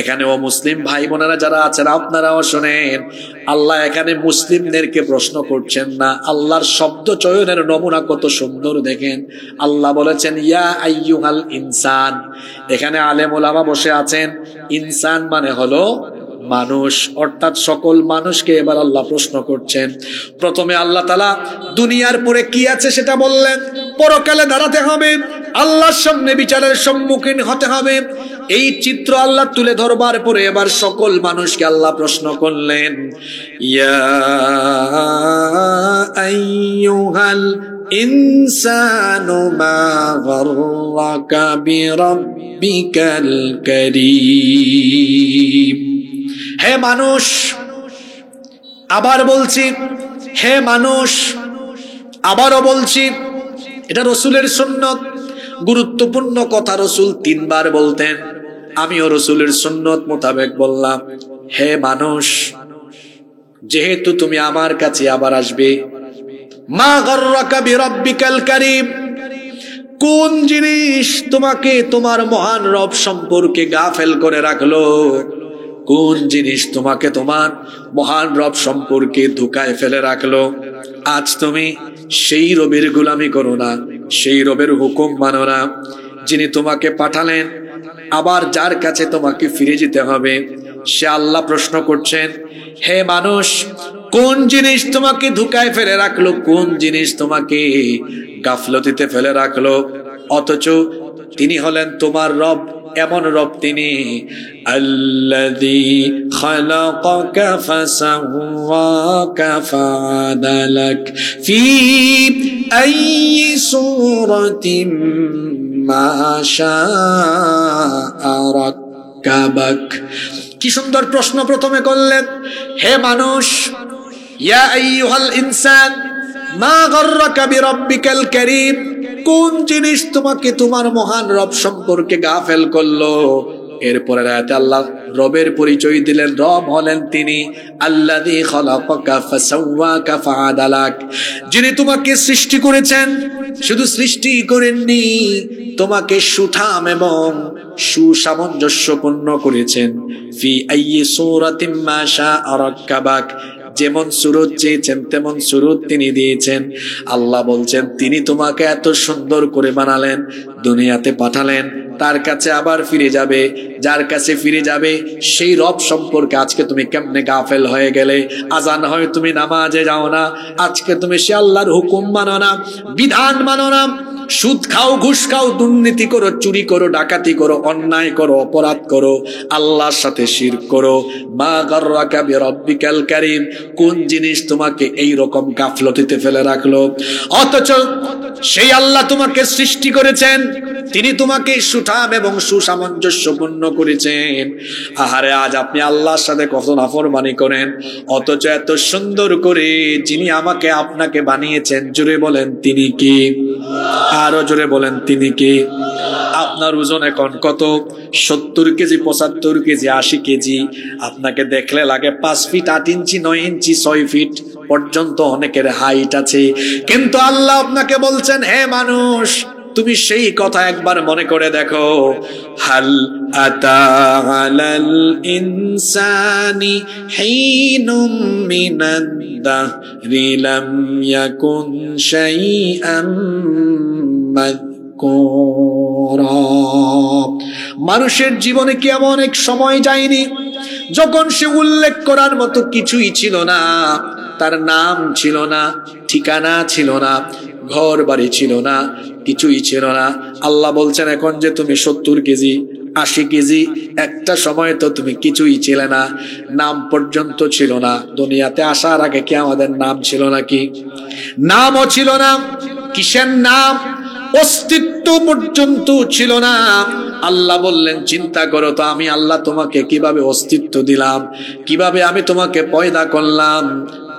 এখানে ও মুসলিম ভাই বোনেরা যারা আছেন আপনারাও শুনেন, আল্লাহ এখানে মুসলিমদেরকে প্রশ্ন করছেন না। আল্লাহর শব্দ চয়নের নমুনা কত সুন্দর দেখেন। আল্লাহ বলেছেন ইয়া আইয়ুহাল ইনসান। এখানে আলেম ওলামা বসে আছেন, ইনসান মানে হলো মানুষ, অর্থাৎ সকল মানুষকে এবার আল্লাহ প্রশ্ন করছেন। প্রথমে আল্লাহ তাআলা দুনিয়ার পরে কি আছে সেটা বললেন, পরকালে দাঁড়াতে হবে, আল্লাহর সামনে বিচারের সম্মুখীন হতে হবে। এই চিত্র আল্লাহ তুলে ধরবার পরে এবার সকল মানুষকে আল্লাহ প্রশ্ন করলেন, ইয়া আইয়ুহাল ইনসানু মা গাররাকা বিরাব্বিকাল কারীম। হে মানুষ, আবার বলছি হে মানুষ, আবারও বলছি, এটা রসুলের সুন্নত, গুরুত্বপূর্ণ কথা রসুল 3 বার বলতেন, আমিও রসুলের সুন্নত মোতাবেক বললাম, হে মানুষ, যেহেতু তুমি আমার কাছে আবার আসবে, মা গাররাকা বিরাব্বিকাল কারীম, কোন জিনিস তোমাকে তোমার মহান রব সম্পর্কে গাফেল করে রাখলো, কোন জিনিস তোমাকে তোমার মহান রব সম্পর্কে ধোঁকায় ফেলে রাখলো। আজ তুমি সেই রবের গোলামি করো না, সেই রবের হুকুম মানো না যিনি তোমাকে পাঠালেন, আবার যার কাছে তোমাকে ফিরে যেতে হবে। সে আল্লাহ প্রশ্ন করছেন, হে মানুষ, কোন জিনিস তোমাকে ধোঁকায় ফেলে রাখলো, কোন জিনিস তোমাকে গাফলতিতে ফেলে রাখলো, অথচ তিনি হলেন তোমার রব, এমন রব তিনি, আল্লাযী খালাকাকা ফাসাওয়াকা ফাআদালাক ফি আইয়ি সূরাতিন মা শাআ রাক্কাবাক। কি সুন্দর প্রশ্ন প্রথমে করলেন, হে মানুষ, ইয়া আইয়ুহাল ইনসান মা গাররাকা বিরাব্বিকাল কারীম, কোন জিনিস তোমাকে তোমার মহান রব সম্পর্কে গাফেল করলো। এরপরে আয়াতে আল্লাহ রবের পরিচয় দিলেন, রব হলেন তিনি আল্লাযী খালাকাকা ফাসাওয়াকা ফাআদালাক, যিনি তোমাকে সৃষ্টি করেছেন, শুধু সৃষ্টি করেননি, তোমাকে সুঠাম এবং সুসামঞ্জস্যপূর্ণ করেছেন। ফি আইয়ি সূরাতিন মা শাআ রাক্কাবাক, যেমন সুরত চেয়েছেন তেমন সুরত তিনি দিয়েছেন। আল্লাহ বলছেন তিনি তোমাকে এত সুন্দর করে বানালেন, দুনিয়াতে পাঠালেন, তার কাছে আবার ফিরে যাবে, যার কাছে ফিরে যাবে সেই রব সম্পর্কে আজকে তুমি কেমনে গাফেল হয়ে গেলে। আজান হয় তুমি নামাজে যাও না, আজকে তুমি সে আল্লাহর হুকুম মানো না, বিধান মানো না, সুদ খাও, ঘুষ খাও, দুর্নীতি করো, চুরি করো, ডাকাতি করো, অন্যায় করো, অপরাধ করো, আল্লাহর সাথে শিরক করো। মা গাররাকা বিরাব্বিকাল কারীম, কোন জিনিস তোমাকে এই রকম গাফলতিতে ফেলে রাখলো, অথচ সেই আল্লাহ তোমাকে সৃষ্টি করেছেন, তিনি তোমাকে সুঠাম এবং সুসামঞ্জস্যপূর্ণ করেছেন। আহারে, আজ আপনি আল্লাহর সাথে কত নাফরমানি করেন, অথচ এত সুন্দর করে যিনি আমাকে আপনাকে বানিয়েছেন, জোরে বলেন তিনি কি? আরো জোরে বলেন তিনি কি? আপনার ওজন এখন কত? 70 কেজি, 75 কেজি, 80 কেজি। আপনাকে দেখলে লাগে 5 ফিট 8 ইঞ্চি, 9 ইঞ্চি, 6 ফিট পর্যন্ত অনেকের হাইট আছে। কিন্তু আল্লাহ আপনাকে বলছেন, হে মানুষ, তুমি সেই কথা একবার মনে করে দেখো, হাল আতা আলাল ইনসানি হিনুম মিনাদ দাহরি লাম ইয়াকুন শাইআম মাযকুরা। মানুষের জীবনে কি এমন এক সময় যায়নি যখন সে উল্লেখ করার মতো কিছুই ছিল না, তার নাম ছিল না, ঠিকানা ছিল না, ঘর বাড়ি ছিল না, কিছুই ছিল না। আল্লাহ বলছেন এখন যে তুমি 70 কেজি, 80 কেজি, একটা সময় তো তুমি কিছুই ছিলে না, নাম পর্যন্ত ছিল না। দুনিয়াতে আসার আগে কি আমাদের নাম ছিল নাকি? নামও ছিল না। কিসের নাম? অস্তিত্ব পর্যন্ত ছিল না। আল্লাহ বললেন চিন্তা করো তো, আমি আল্লাহ তোমাকে কিভাবে অস্তিত্ব দিলাম, কিভাবে আমি তোমাকে পয়দা করলাম।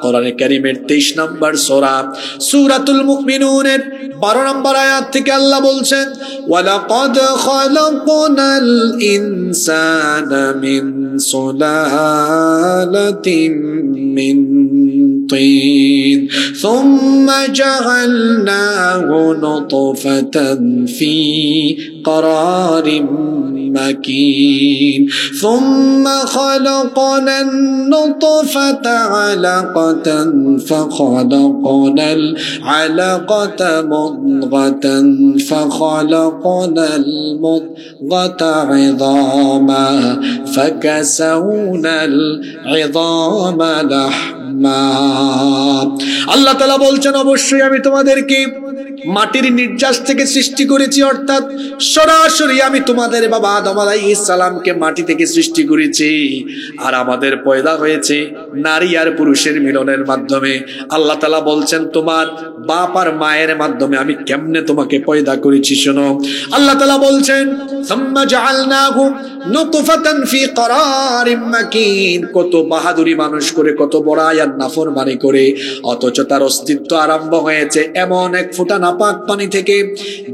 কোরআনে কারীমের 23 নম্বর সূরা সূরাতুল মুমিনুনের 12 নম্বর আয়াত থেকে আল্লাহ বলছেন, ওয়ালাকাদ খালাকনাল ইনসানা মিন সুলালাতিন মিন তিন সুম্মা জাআলনাহু নুতফাতান ফি قرارٍ مكين ثم خلقنا النطفة علقة فخلقنا العلقة مضغة فخلقنا المضغة عظاما فكسونا العظام لحما আল্লাহ তাআলা বলছেন, অবশ্যই আমি তোমাদেরকে মাটির নির্যাস থেকে সৃষ্টি করেছি, অর্থাৎ সরাসরি আমি তোমাদের বাবা আদম আলাইহিস সালামকে মাটি থেকে সৃষ্টি করেছি। আর আমাদের পয়দা হয়েছে নারী আর পুরুষের মিলনের মাধ্যমে। আল্লাহ তাআলা বলছেন, তোমার বাপ আর মায়ের মাধ্যমে আমি কেমনে তোমাকে পয়দা করেছি শোনো। আল্লাহ তাআলা বলছেন, সুম্মা জাআলনাহু নুতফাতান ফি করারিম মাকিন। কত বাহাদুরি মানুষ করে, কত বড় আয়াত নাফরমানি করে, অথচ তার অস্তিত্ব আরম্ভ হয়েছে এমন এক ফোঁটা নাপাক পানি থেকে,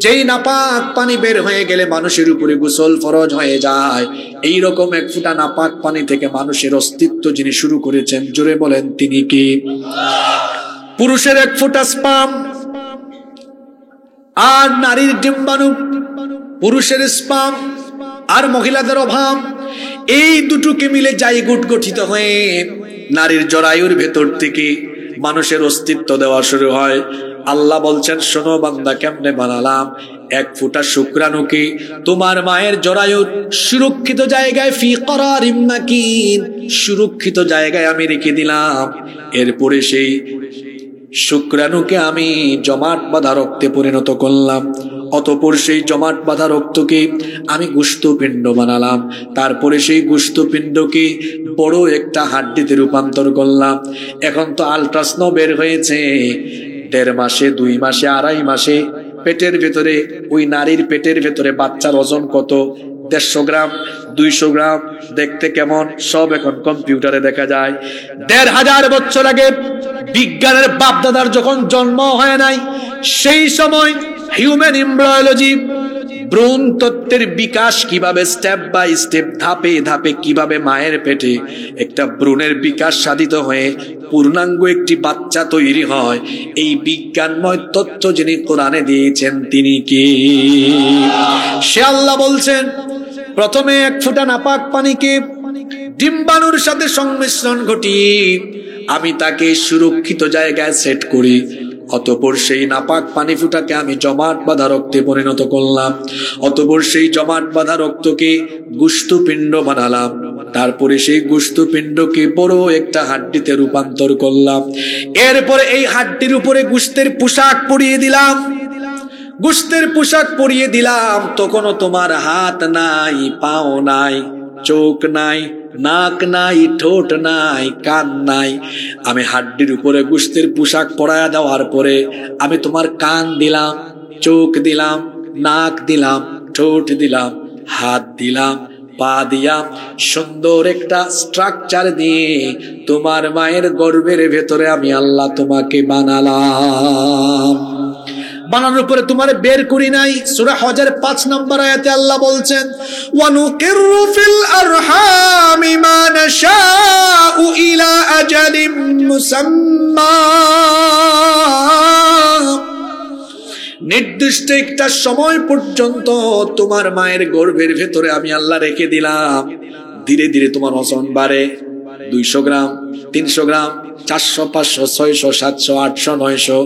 যেই নাপাক পানি বের হয়ে গেলে মানুষের উপরে গোসল ফরজ হয়ে যায়। এই রকম এক ফোঁটা নাপাক পানি থেকে মানুষের অস্তিত্ব যিনি শুরু করেছেন, জোরে বলেন তিনি কি? পুরুষের এক ফোঁটা স্পাম আর নারীর ডিম্বাণু, পুরুষের স্পাম আর মহিলাদের অভাব, এই দুটোকে মিলে জাইগোট গঠিত হয়ে নারীর জরায়ুর ভেতর থেকে মানুষের অস্তিত্ব দেওয়া শুরু হয়। আল্লাহ বলছেন, শোনো বান্দা, কেমনে বানালাম? এক ফোঁটা শুক্রাণুকে তোমার মায়ের জরায়ুর সুরক্ষিত জায়গায়, ফি করারিম মাকিন, সুরক্ষিত জায়গায় আমি রেখে দিলাম। এরপরে সেই শুক্রাণুকে আমি জমাট বাঁধা রক্তে পরিণত করলাম। অতঃপর সেই জমাট বাঁধা রক্তকে আমি গোশতপিণ্ড বানালাম। তারপরে সেই গোশতপিণ্ডকে বড় একটা হাড্ডিতে রূপান্তর করলাম। এখন তো আল্ট্রাসাউন্ড বের হয়েছে, 1.5 মাসে, 2 মাসে, 2.5 মাসে পেটের ভেতরে, ওই নারীর পেটের ভেতরে বাচ্চার ওজন কত, 150 গ্রাম, 200 গ্রাম, দেখতে কেমন, সব এখন কম্পিউটারে দেখা যায়। 1500 বছর আগে বিজ্ঞানের বাপদাদার যখন জন্ম হয় নাই, সেই সময় হিউম্যান এমব্রায়োলজি, ভ্রূণ তত্ত্বের বিকাশ কিভাবে স্টেপ বাই স্টেপ, ধাপে ধাপে কিভাবে মায়ের পেটে একটা ভ্রূণের বিকাশ সাধিত হয়ে পূর্ণাঙ্গ একটি বাচ্চা তৈরি হয়, এই বিজ্ঞানময় তথ্য যিনি কোরআনে দিয়েছেন তিনি কে? সে আল্লাহ বলছেন, প্রথমে এক ফোঁটা নাপাক পানিকে ডিম্বাণুর সাথে সংমিশ্রণ ঘটিয়ে আমি তাকে সুরক্ষিত জায়গায় সেট করি। অতঃপর সেই নাপাক পানি ফুটাকে আমি জমাট বাঁধা রক্তে পরিণত করলাম। অতঃপর সেই জমাট বাঁধা রক্তকে গোশতপিণ্ড বানালাম। তারপরে সেই গোশতপিণ্ডকে বড় একটা হাড্ডিতে রূপান্তর করলাম। এরপরে এই হাড্ডির উপরে গোশতের পোশাক পরিয়ে দিলাম। গোশতের পোশাক পরিয়ে দিলাম, তখনও তোমার হাত নাই, পাও নাই, চোখ নাই, নাক নাই, ঠোঁট নাই, কান নাই। আমি হাড্ডির উপরে গোশতের পোশাক পরায়া দেওয়ার পরে আমি তোমার কান দিলাম, চোখ দিলাম, নাক দিলাম, ঠোঁট দিলাম, হাত দিলাম, পা দিলাম, সুন্দর একটা স্ট্রাকচার দিয়ে তোমার মায়ের গর্ভের ভেতরে আমি আল্লাহ তোমাকে বানালাম। বানানোর পরে তোমার বের করি নাই। সূরা হজের 5 নম্বর আয়াতে আল্লাহ বলছেন, ওয়ানুকিরু ফিল আরহামি মা নাশাউ ইলা আজালিম মুসাম্মা। নির্দিষ্ট একটা সময় পর্যন্ত তোমার মায়ের গর্ভের ভেতরে আমি আল্লাহ রেখে দিলাম। ধীরে ধীরে তোমার ওজন বাড়ে, 200 গ্রাম, 300 গ্রাম, 400, 500, 600, 700, 800, 900,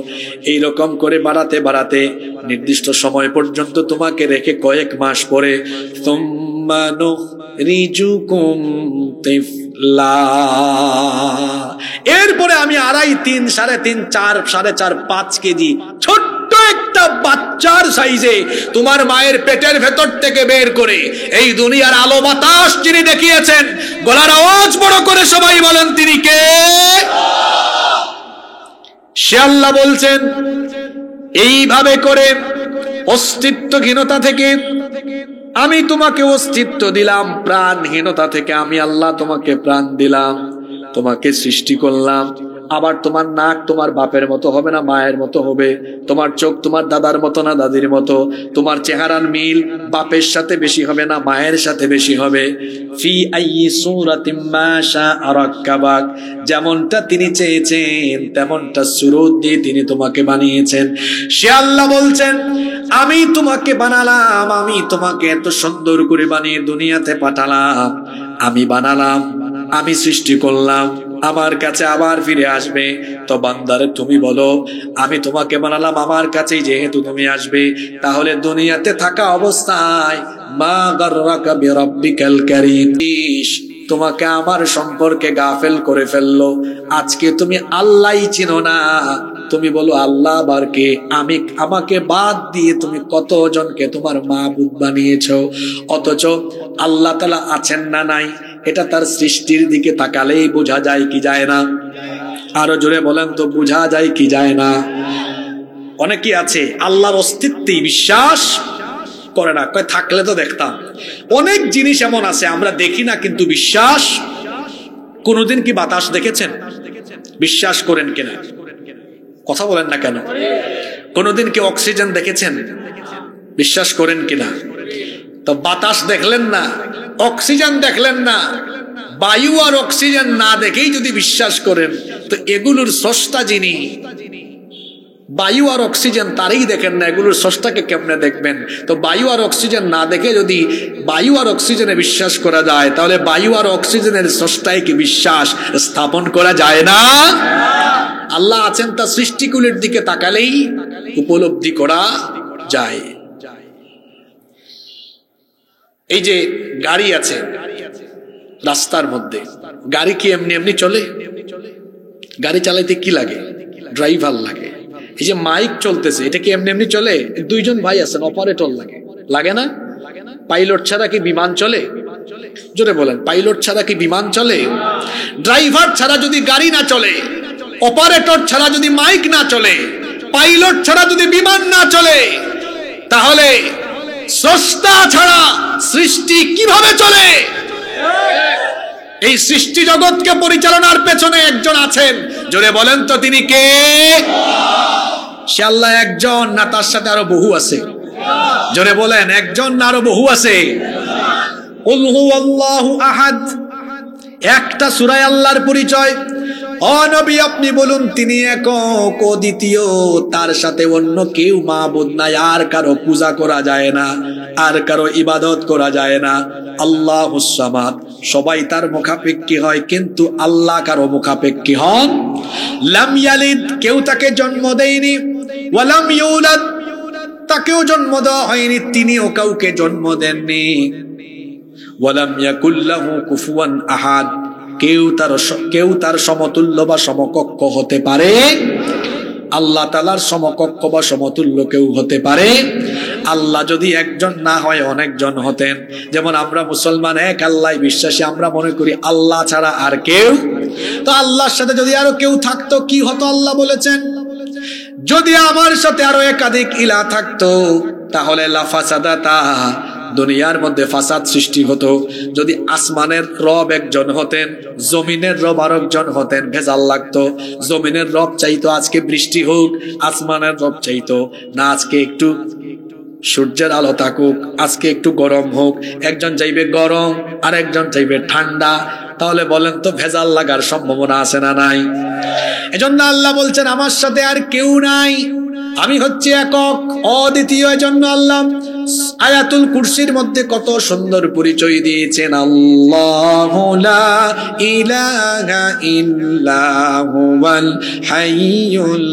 এইরকম করে বাড়াতে বাড়াতে নির্দিষ্ট সময় পর্যন্ত তোমাকে রেখে কয়েক মাস পরে সুম্মা নুখরিজুকুম তিফলা, এরপরে আমি 2.5, 3, 3.5, 4, 4.5, 5 কেজি ছোট্ট একটা বাচ্চার সাইজে তোমার মায়ের পেটের ভেতর থেকে বের করে এই দুনিয়ার আলো বাতাস যিনি দেখিয়েছেন, গলার আওয়াজ বড় করে সবাই বলেন তিনি কে? সে আল্লাহ বলছেন, এইভাবে করে অস্তিত্বহীনতা থেকে আমি তোমাকে অস্তিত্ব দিলাম, প্রাণহীনতা থেকে আমি আল্লাহ তোমাকে প্রাণ দিলাম, তোমাকে সৃষ্টি করলাম। আবার তোমার নাক তোমার বাপের মতো হবে না মায়ের মতো হবে, তোমার চোখ তোমার দাদার মতো না দাদির মতো, তোমার চেহারার মিল বাপের সাথে বেশি হবে না মায়ের সাথে বেশি হবে। ফি আইয়ি সূরাতিম মা শাআ রাক্কাবাক, যেমনটা তিনি চেয়েছেন তেমনটা সুরত দিয়ে তিনি তোমাকে বানিয়েছেন। সে আল্লাহ বলছেন আমি তোমাকে বানালাম, আমি তোমাকে এত সুন্দর করে বানিয়ে দুনিয়াতে পাঠালাম, আমি বানালাম, আমি সৃষ্টি করলাম, আমার কাছে আবার ফিরে আসবে। তো বান্দারে তুমি বলো আমি তোমাকে বানালাম, আমার কাছেই যেহেতু তুমি আসবে, তাহলে দুনিয়াতে থাকা অবস্থায় মা গাররাকা বিরাব্বিকাল কারীম, তোমাকে আমার সম্পর্কে গাফেল করে ফেললো। আজকে তুমি আল্লাহই চিনো না, তুমি বলো আল্লাহ আবার কে? আমাকে বাদ দিয়ে তুমি কতজনকে তোমার মাবুদ বানিয়েছো। অথচ আল্লাহ তাআলা আছেন না নাই এটা তার সৃষ্টির দিকে তাকালেই বোঝা যায় কি যায় না? আরো জোরে বলেন তো, বোঝা যায় কি যায় না? অনেকে আছে আল্লাহর অস্তিত্বে বিশ্বাস করে না, কয় থাকলে তো দেখতাম। অনেক জিনিস এমন আছে আমরা দেখি না কিন্তু বিশ্বাস। কোনদিন কি বাতাস দেখেছেন? বিশ্বাস করেন কিনা? কথা বলেন না কেন? কোনদিন কি অক্সিজেন দেখেছেন? বিশ্বাস করেন কিনা? তো বাতাস দেখলেন না, অক্সিজেন দেখলেন না, বায়ু আর অক্সিজেন না দেখেই যদি বিশ্বাস করেন, তো এগুলোর স্রষ্টা যিনি, বায়ু আর অক্সিজেন তারই দেখেন না, এগুলোর স্রষ্টাকে কেমনে দেখবেন? তো বায়ু আর অক্সিজেন না দেখে যদি বায়ু আর অক্সিজেনে বিশ্বাস করা যায়, তাহলে বায়ু আর অক্সিজেনের স্রষ্টায় কি বিশ্বাস স্থাপন করা যায় না? আল্লাহ আছেন তা সৃষ্টিগুলির দিকে তাকালেই উপলব্ধি করা যায়। এই যে গাড়ি আছে রাস্তার মধ্যে, গাড়ি কি এমনি এমনি চলে? গাড়ি চালাইতে কি লাগে? ড্রাইভার লাগে। এই যে মাইক চলতেছে, এটা কি এমনি এমনি চলে? দুইজন ভাই আছেন, অপারেটর লাগে, লাগে না? পাইলট ছাড়া কি বিমান চলে? জোরে বলেন, পাইলট ছাড়া কি বিমান চলে? ড্রাইভার ছাড়া যদি গাড়ি না চলে, অপারেটর ছাড়া যদি মাইক না চলে, পাইলট ছাড়া যদি বিমান না চলে, তাহলে স্রষ্টা ছাড়া সৃষ্টি কিভাবে চলে? এই সৃষ্টি জগৎকে পরিচালনার পেছনে একজন আছেন, জোরে বলেন তো তিনি কে? সে আল্লাহ একজন না তার সাথে আরো বহু আছে? জোরে বলেন, একজন না আরো বহু আছে? কুল হুয়াল্লাহু আহাদ, একটা সূরায় আল্লাহর পরিচয়। ও নবী আপনি বলুন তিনি একক, অদ্বিতীয়, তার সাথে অন্য কেউ মাবুদ নাই, আর কারো পূজা করা যায় না, আর কারো ইবাদত করা যায় না। আল্লাহুস সামাদ, সবাই তার মুখাপেক্ষী হয়, কিন্তু আল্লাহ কারো মুখাপেক্ষী হন। লাম ইয়ালিদ, কেউ তাকে জন্ম দেয়নি, ওয়ালাম ইউলাদ, তাকেও জন্ম দেওয়া হয়নি, তিনিও কাউকে জন্ম দেননি। ওয়ালাম ইয়াকুল লাহু কুফুয়ান আহাদ, কেউ তার সমতুল্য বা সমকক্ষ হতে পারে? আল্লাহ তাআলার সমকক্ষ বা সমতুল্য কেউ হতে পারে? আল্লাহ যদি একজন না হয় অনেকজন হতেন। যেমন আমরা মুসলমান এক আল্লাহ বিশ্বাসী, আমরা মনে করি আল্লাহ ছাড়া আর কেউ। তো আল্লাহর সাথে যদি আরো কেউ থাকতো কি হতো? আল্লাহ বলেছেন যদি আমার সাথে আরো একাধিক ইলাহ থাকতো তাহলে লাফাসাদাতা, দুনিয়ার মধ্যে ফাসাদ সৃষ্টি হতো। যদি আসমানের রব একজন হতেন, জমিনের রব আরেকজন হতেন, ভেজাল লাগতো। জমিনের রব চাইতো আজকে বৃষ্টি হোক, আসমানের রব চাইতো না আজকে একটু সূর্যের আলো থাকুক, আজকে একটু গরম হোক। একজন চাইবে গরম আর একজন চাইবে ঠান্ডা, তাহলে বলেন তো ভেজাল লাগার সম্ভাবনা আছে না নাই? এজন্য আল্লাহ বলছেন আমার সাথে আর কেউ নাই, আমি হচ্ছে একক, অদ্বিতীয়। এজন্য আল্লাহ আয়াতুল কুরসির মধ্যে কত সুন্দর পরিচয় দিয়েছেন, আল্লাহু লা ইলাহা ইল্লা হুয়াল হাইয়ুল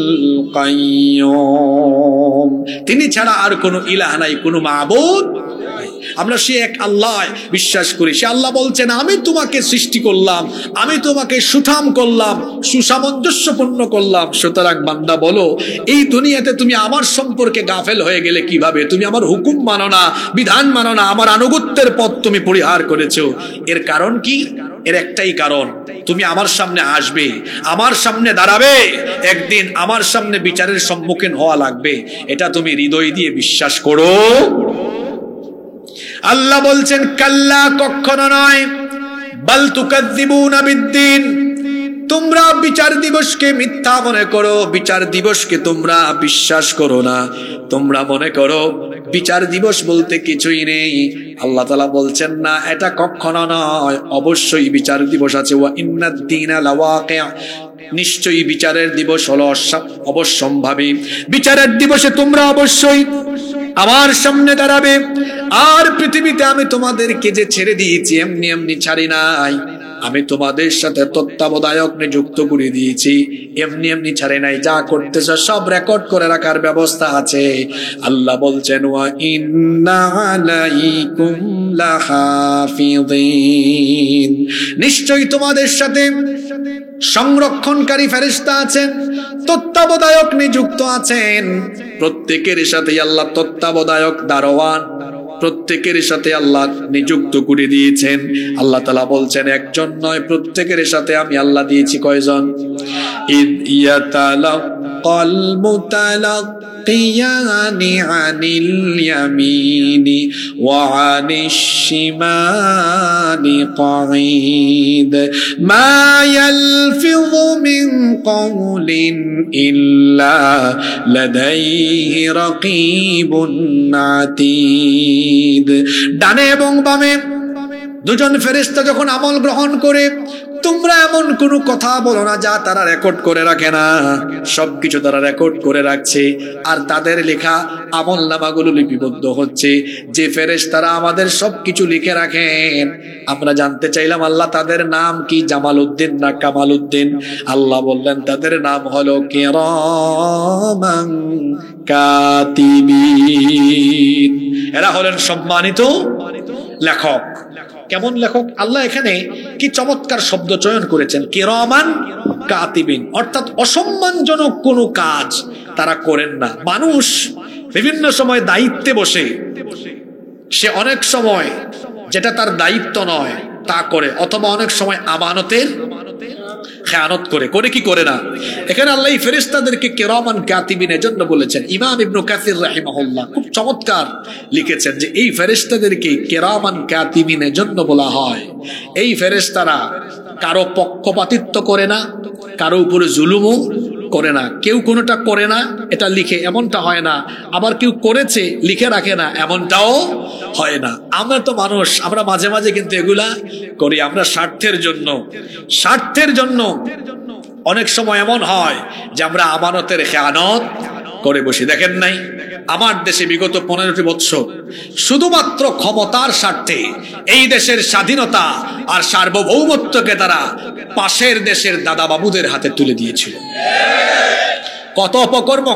কাইয়্যুম, তিনি ছাড়া আর কোনো ইলাহ নাই, কোনো মাবুদ নাই। আমরা সে এক আল্লাহ বিশ্বাস করি। সে আল্লাহ বলছেন আমি তোমাকে সৃষ্টি করলাম, আমি তোমাকে সুঠাম করলাম, সুসামঞ্জস্যপূর্ণ করলাম। সুতরাং বান্দা বলো এই দুনিয়াতে তুমি আমার সম্পর্কে গাফেল হয়ে গেলে কিভাবে? তুমি আমার হুকুম মানো না, বিধান মানো না, আমার আনুগত্যের পথ তুমি পরিহার করেছো। এর কারণ কি? এর একটাই কারণ, তুমি আমার সামনে আসবে, আমার সামনে দাঁড়াবে, একদিন আমার সামনে বিচারের সম্মুখীন হওয়া লাগবে। এটা তুমি হৃদয় দিয়ে বিশ্বাস করো। আল্লাহ বলছেন কাল্লা, কখনো নয়, বাল তুকাজ্জিবুনা বিদ্দিন, তোমরা বিচার দিবসকে মিথ্যা মনে করো, বিচার দিবসকে তোমরা বিশ্বাস করো না, তোমরা মনে করো বিচার দিবস বলতে কিছুই নেই। আল্লাহ তাআলা বলছেন না, এটা কখনো নয়, অবশ্যই বিচার দিবস আছে। ওয়া ইন্নাদ-দীনা লাওয়াকি', নিশ্চয়ই বিচারের দিবস হলো অবশ্যম্ভাবী। বিচারের দিবসে তোমরা অবশ্যই আমার সামনে দাঁড়াবে। আর পৃথিবীতে আমি তোমাদেরকে যে ছেড়ে দিয়েছি এমনি এমনি ছাড়ি নাই, আমি তোমাদের সাথে তত্ত্বাবধায়ক নিযুক্ত করে দিয়েছি, এমনি এমনি ছাড়ে নাই। যা করতেছ সব রেকর্ড করে রাখার ব্যবস্থা আছে। আল্লাহ বলছেন ওয়া ইন্না আলাইকুম লাহাফিযিন, নিশ্চয়ই তোমাদের সাথে সংরক্ষণকারী ফেরেশতা আছেন, তত্ত্বাবধায়ক নিযুক্ত আছেন। প্রত্যেকের সাথে আল্লাহ তত্ত্বাবধায়ক দারোয়ান প্রত্যেকের সাথে আল্লাহ নিযুক্ত করে দিয়েছেন। আল্লাহ তাআলা বলছেন একজন নয়, প্রত্যেকের সাথে আমি আল্লাহ দিয়েছি কয়জন? ইদ ইয়াতালাক্কাল মুতালাক্কিয়ানি আনিল ইয়ামিনি ওয়া আনিশ শিমালি কাঈদ মা ইয়ালফিযু মিন কাওলিন ইল্লা লাদাইহি রাকীবুন আতীদ। ডানে এবং বামে দুজন ফেরেশতা যখন আমল গ্রহণ করে, তোমরা এমন কোন কথা বলো না যা তারা রেকর্ড করে রাখে না। সবকিছু তারা রেকর্ড করে রাখছে, আর তাদের লেখা আমল নামাগুলো লিপিবদ্ধ হচ্ছে। যে ফেরেশতারা আমাদের সবকিছু লিখে রাখেন, আমরা জানতে চাইলাম আল্লাহ তাদের নাম কি, জামালউদ্দিন না কামালউদ্দিন? আল্লাহ বললেন তাদের নাম হলো কিরামান কাতিবিন, এরা হলেন সম্মানিত লেখক। কেমন লেখক? আল্লাহ এখানে কি চমৎকার শব্দ চয়ন করেছেন, কিরামান কাতিবিন, অর্থাৎ অসম্মানজনক কোনো কাজ তারা করেন না। মানুষ বিভিন্ন সময় দায়িত্বে বসে, সে অনেক সময় যেটা তার দায়িত্ব নয় তা করে, অথবা অনেক সময় আমানতের খেয়ানত করে, করে কি করে না। এখানে আল্লাহ এই ফেরেশতাদেরকে কিরামান কাতিবিন এজন্য বলেছেন। ইমাম ইবনে কাসির রাহিমাহুল্লাহ খুব চমৎকার লিখেছেন যে এই ফেরেশতাদেরকে কিরামান কাতিবিন এজন্য বলা হয়, এই ফেরেশতারা কারো পক্ষপাতিত্ব করে না, কারো উপরে জুলুমও করে না। কেউ কোনোটা করে না এটা লিখে, এমনটা হয় না। আবার কেউ করেছে লিখে রাখে না, এমনটাও হয় না। আমরা তো মানুষ, আমরা মাঝে মাঝে কিন্তু এগুলা করি। আমরা স্বার্থের জন্য অনেক সময় এমন হয় যে আমরা আমানতের খেয়ানত করে বসি। দেখেন নাই আমার দেশে বিগত 15টি বছর শুধুমাত্র ক্ষমতার স্বার্থে এই দেশের স্বাধীনতা আর সার্বভৌমত্বকে তারা পাশের দেশের দাদা বাবুদের হাতে তুলে দিয়েছিল। কত অপকর্ম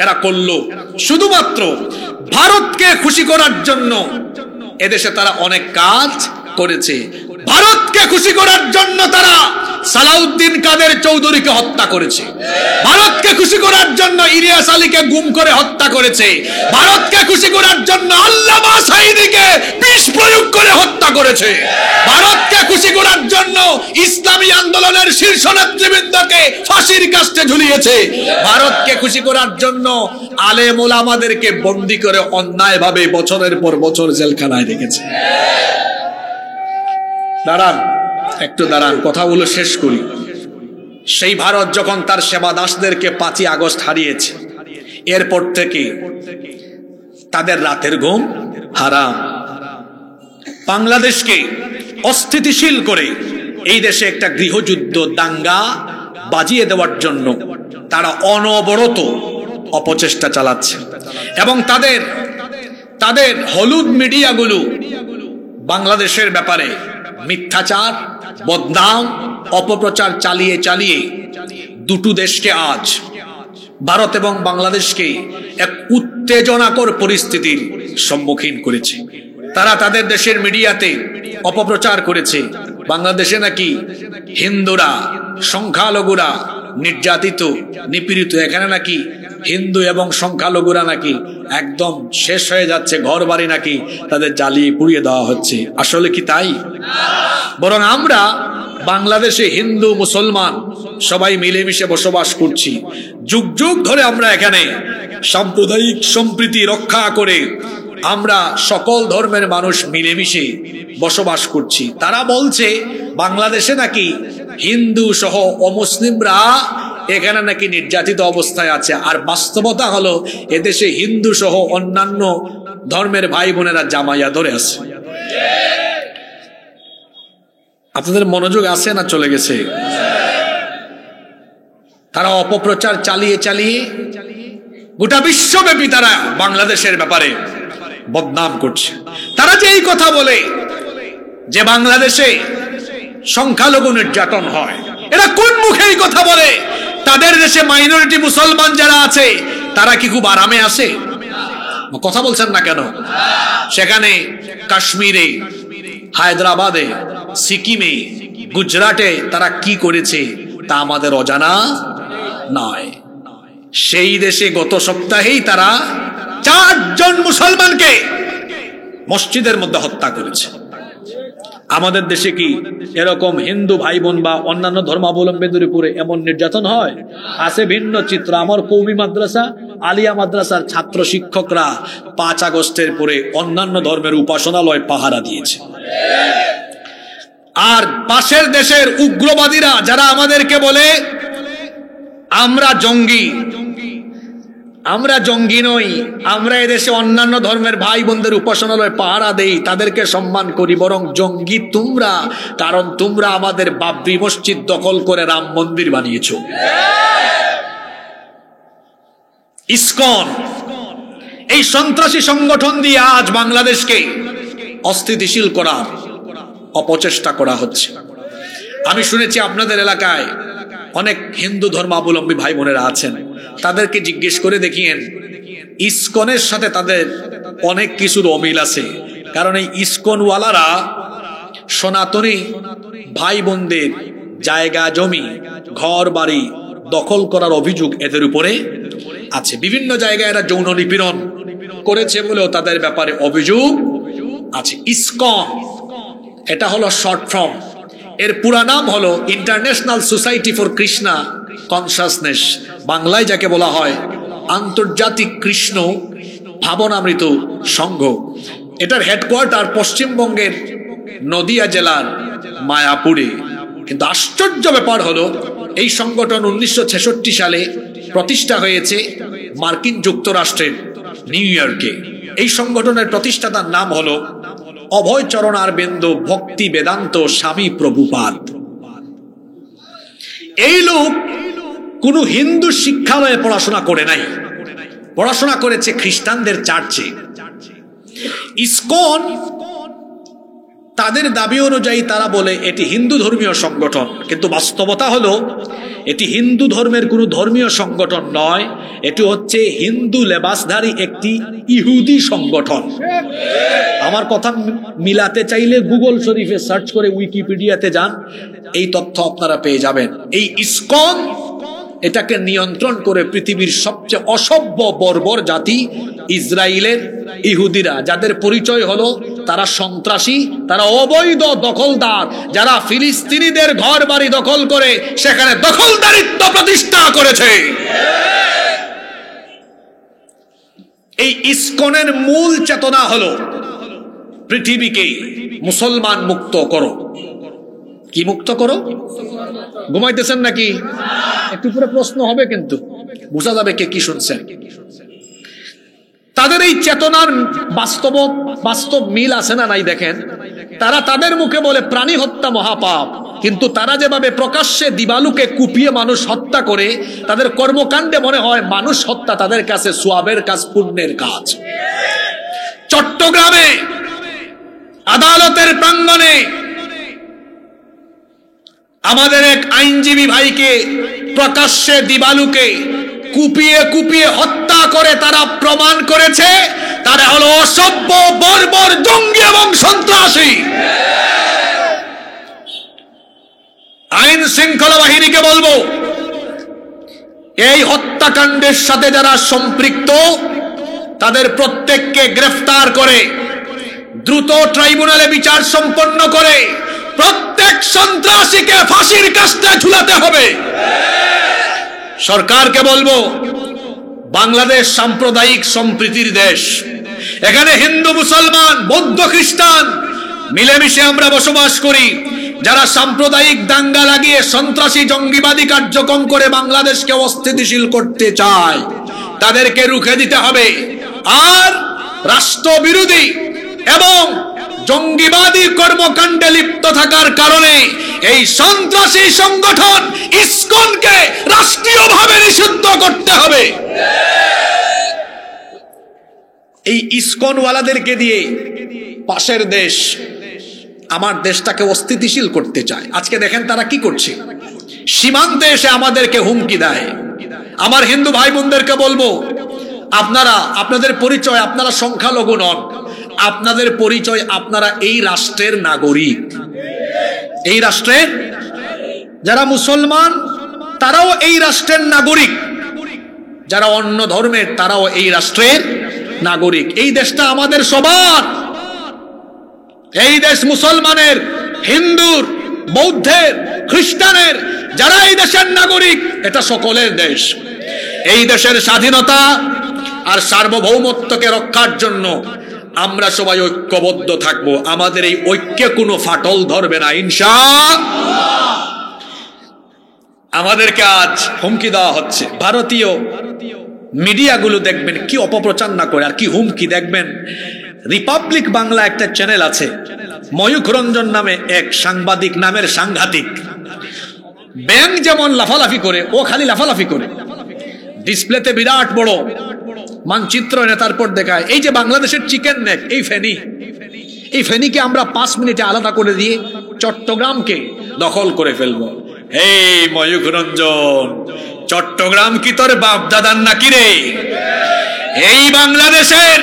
এরা করলো শুধুমাত্র ভারতকে খুশি করার জন্য। এদেশে তারা অনেক কাজ করেছে। ভারতকে খুশি করার জন্য তারা সালাউদ্দিন কাদের চৌধুরীকে হত্যা করেছে, ভারতকে খুশি করার জন্য ইলিয়াস আলীকে গুম করে হত্যা করেছে, ভারতকে খুশি করার জন্য আল্লামা সাঈদীকে বিষ প্রয়োগ করে হত্যা করেছে, ভারতকে খুশি করার জন্য ইসলামী আন্দোলনের শীর্ষ নেতৃবৃন্দকে ফাঁসির কাস্টে ঝুলিয়েছে, ভারতকে খুশি করার জন্য আলেম ওলামাদেরকে বন্দী করে অন্যায়ভাবে বছরের পর বছর জেলখানায় রেখেছে। দাঁড়ান, একটু দাঁড়ান, কথাগুলো শেষ করি। সেই ভারত যখন তার সেবা দাসদেরকে 5ই আগস্ট হারিয়েছে, এরপর থেকে তাদের রাতের ঘুম হারাম। বাংলাদেশকে অস্থিতিশীল করে এই দেশে একটা গৃহযুদ্ধ দাঙ্গা বাজিয়ে দেওয়ার জন্য তারা অনবরত অপচেষ্টা চালাচ্ছে, এবং তাদের হলুদ মিডিয়াগুলো বাংলাদেশের ব্যাপারে মিথ্যাচার, বদনাম, অপপ্রচার চালিয়ে চালিয়ে দুটো দেশকে আজ ভারত এবং বাংলাদেশকে এক উত্তেজনাকর পরিস্থিতির সম্মুখীন করেছে। তারা তাদের দেশের মিডিয়াতে অপপ্রচার করেছে বাংলাদেশে নাকি হিন্দুরা, সংখ্যালঘুরা নির্যাতিত, নিপীড়িত। এখানে নাকি হিন্দু এবং সংখ্যালঘুরা নাকি একদম শেষ হয়ে যাচ্ছে, ঘর বাড়ি নাকি তাদের জ্বালিয়ে পুড়িয়ে দেওয়া হচ্ছে। আসলে কি তাই? বরং আমরা বাংলাদেশে হিন্দু মুসলমান সবাই মিলেমিশে বসবাস করছি। যুগ যুগ ধরে আমরা এখানে সাম্প্রদায়িক সম্প্রীতি রক্ষা করে আমরা সকল ধর্মের মানুষ মিলেমিশে বসবাস করছি। তারা বলছে বাংলাদেশে নাকি হিন্দু সহ অমুসলিমরা এখানে নাকি নির্যাতিত অবস্থায় আছে, আর বাস্তবতা হলো এদেশে হিন্দু সহ অন্যান্য ধর্মের ভাই বোনেরা জামাইয়া ধরে আছে। আপনাদের মনোযোগ আছে না চলে গেছে? তারা অপপ্রচার চালিয়ে চালিয়ে গোটা বিশ্বব্যাপী তারা বাংলাদেশের ব্যাপারে বদনাম করছে। তারা যে এই কথা বলে যে বাংলাদেশে সংখ্যালঘু নির্যাতন হয়, এরা কোন মুখে এই কথা বলে? তাদের দেশে মাইনরিটি মুসলমান যারা আছে তারা কি খুব আরামে আছে? কথা বলছেন না কেন? সেখানে কাশ্মীরে, হায়দ্রাবাদে, সিকিমে, গুজরাটে তারা কি করেছে তা আমাদের অজানা নয়। সেই দেশে গত সপ্তাহেই তারা 4 জন মুসলমানকে মসজিদের মধ্যে হত্যা করেছে। আমাদের দেশে কি এরকম হিন্দু ভাই বোন বা অন্যান্য ধর্মাবলম্বীদের উপরে এমন নির্যাতন হয়? আছে ভিন্ন চিত্র। আমার কওমি মাদ্রাসা, আলিয়া মাদ্রাসার ছাত্র শিক্ষকরা 5 আগস্টের পরে অন্যান্য ধর্মের উপাসনালয় পাহারা দিয়েছে। আর পাশের দেশের উগ্রবাদীরা যারা আমাদেরকে বলে আমরা জঙ্গি, আমরা জঙ্গি নই, আমরা এদেশে অন্যান্য ধর্মের ভাই বোনদের উপাসনালয় পাহারা দেই, তাদেরকে সম্মান করি, বরং জঙ্গি তোমরা, কারণ তোমরা আমাদের বাবরি মসজিদ দখল করে রাম মন্দির বানিয়েছো। ইসকন এই সন্ত্রাসী সংগঠন দিয়ে আজ বাংলাদেশকে অস্থিতিশীল করার অপচেষ্টা করা হচ্ছে। আমি শুনেছি আপনাদের এলাকায় অনেক হিন্দু ধর্মাবলম্বী ভাই বোনেরা আছেন, তাদেরকে জিজ্ঞেস করে দেখিয়েন ইসকনের সাথে তাদের অনেক কিছুর অমিল আছে। কারণ এই ইসকনওয়ালারা সনাতনী ভাই বোনদের জায়গা জমি ঘর বাড়ি দখল করার অভিযোগ এদের উপরে আছে। বিভিন্ন জায়গায় এরা যৌন নিপীড়ন করেছে বলেও তাদের ব্যাপারে অভিযোগ আছে। ইসকন এটা হলো শর্ট ফর্ম, এর পুরা নাম হলো international society for Krishna consciousness, বাংলায় যাকে বলা হয় আন্তর্জাতিক কৃষ্ণ ভাবনামৃত সংঘ। এটার হেডকোয়ার্টার পশ্চিমবঙ্গের নদিয়া জেলার মায়াপুরে। কিন্তু আশ্চর্য ব্যাপার হলো এই সংগঠন 1966 সালে প্রতিষ্ঠা হয়েছে মার্কিন যুক্তরাষ্ট্রের নিউ ইয়র্কে। এই সংগঠনের প্রতিষ্ঠাতার নাম হলো অভয় চরণ আরবিন্দ ভক্তি বেদান্ত স্বামী প্রভুপাদ। এই লোক কোন হিন্দু শিক্ষালয়ে পড়াশোনা করে নাই, পড়াশোনা করেছে খ্রিস্টানদের চার্চে। ইসকন তাদের দাবি অনুযায়ী তারা বলে এটি হিন্দু ধর্মীয় সংগঠন, কিন্তু বাস্তবতা হলো এটি হিন্দু ধর্মের কোনো ধর্মীয় সংগঠন নয়, এটি হচ্ছে হিন্দু লেবাসধারী একটি ইহুদি সংগঠন। আমার কথা মিলাতে চাইলে গুগল শরীফে সার্চ করে উইকিপিডিয়াতে যান, এই তথ্য আপনারা পেয়ে যাবেন। এই ইসকন এটাকে নিয়ন্ত্রণ করে পৃথিবীর সবচেয়ে অসভ্য বর্বর জাতি ইসরায়েলের ইহুদিরা, যাদের পরিচয় হলো তারা সন্ত্রাসী, তারা অবৈধ দখলদার, যারা ফিলিস্তিনিদের ঘর বাড়ি দখল করে সেখানে দখলদারিত্ব প্রতিষ্ঠা করেছে। এই ইসকনের মূল চেতনা হলো পৃথিবীকে মুসলমান মুক্ত করো। কি মুক্ত করো? ঘুমাইতেছেন নাকি? একটু পরে প্রশ্ন হবে, কিন্তু বোঝা যাবে কে কি শুনছেন। তাদের এই চেতনার বাস্তব মিল আছে না নাই দেখেন। তারা তাদের মুখে বলে প্রাণী হত্যা মহাপাপ, কিন্তু তারা যেভাবে প্রকাশ্যে দিবালুকে কুপিয়ে মানুষ হত্যা করে, তাদের কর্মকাণ্ডে মনে হয় মানুষ হত্যা তাদের কাছে সোয়াবের কাজ, পুণ্যের কাজ। চট্টগ্রামে আদালতের প্রাঙ্গণে আমাদের এক আইনজীবী ভাইকে প্রকাশ্যে দিবালুকে কুপিয়ে কুপিয়ে হত্যা করে তারা প্রমাণ করেছে তারা হলো অসভ্য, বর্বর, জঙ্গি এবং সন্ত্রাসী। আইন শৃঙ্খলা বাহিনীকে বলবো, এই হত্যাকাণ্ডের সাথে যারা সম্পৃক্ত তাদের প্রত্যেককে গ্রেফতার করে দ্রুত ট্রাইব্যুনালে বিচার সম্পন্ন করে প্রত্যেক সন্ত্রাসীকে ফাঁসির কাস্টে ঝুলাতে হবে। সরকারকে বলবো, বাংলাদেশ সাম্প্রদায়িক সম্প্রীতির দেশ, এখানে হিন্দু, মুসলমান, বৌদ্ধ, খ্রিস্টান মিলেমিশে আমরা বসবাস করি। যারা সাম্প্রদায়িক দাঙ্গা লাগিয়ে সন্ত্রাসী জঙ্গিবাদী কার্যক্রম করে বাংলাদেশকে অস্থিতিশীল করতে চায়, তাদেরকে রুখে দিতে হবে। আর রাষ্ট্রবিরোধী এবং জঙ্গিবাদী কর্মকাণ্ডে লিপ্ত থাকার কারণে এই সন্ত্রাসী সংগঠন ইসকনকে রাষ্ট্রীয়ভাবে নিষিদ্ধ করতে হবে। এই ইসকনওয়ালাদেরকে দিয়ে পাশের দেশ আমার দেশটাকে অস্থিতিশীল করতে চায়। আজকে দেখেন তারা কি করছে, সীমান্তে এসে আমাদেরকে হুমকি দেয়। আমার হিন্দু ভাই বোনদেরকে বলবো, আপনারা আপনাদের পরিচয়, আপনারা সংখ্যালঘু নন, আপনাদের পরিচয় আপনারা এই রাষ্ট্রের নাগরিক। এই রাষ্ট্রের যারা মুসলমান তারাও এই রাষ্ট্রের নাগরিক, যারা অন্য ধর্মের তারাও এই রাষ্ট্রের নাগরিক। এই দেশটা আমাদের সবার। এই দেশ মুসলমানের, হিন্দুর, বৌদ্ধের, খ্রিস্টানের, যারা এই দেশের নাগরিক, এটা সকলের দেশ। এই দেশের স্বাধীনতা আর সার্বভৌমত্বকে রক্ষার জন্য আমরা সবাই ঐক্যবদ্ধ থাকবো। আমাদের এই ঐক্যে কোনো ফাটল ধরবে না ইনশাআল্লাহ। আমাদেরকে আজ হুমকি দেওয়া হচ্ছে। ভারতীয় মিডিয়াগুলো দেখবেন কি অপপ্রচার না করে আর কি হুমকি। দেখবেন রিপাবলিক বাংলা একটা চ্যানেল আছে, ময়ূখ রঞ্জন নামে এক সাংবাদিক নামের সাংঘাতিক। ব্যাং যেমন লাফালাফি করে ও খালি লাফালাফি করে, ডিসপ্লেতে বিরাট বড় মানচিত্র এনে তারপর দেখায় এই যে বাংলাদেশের চিকেন নেক, এই ফেনীকে আমরা 5 মিনিটে আলাদা করে দিয়ে চট্টগ্রামকে দখল করে ফেলবো। এই ময়ূখ রঞ্জন, চট্টগ্রাম কি তোর বাপ দাদার নাকি রে? এই বাংলাদেশের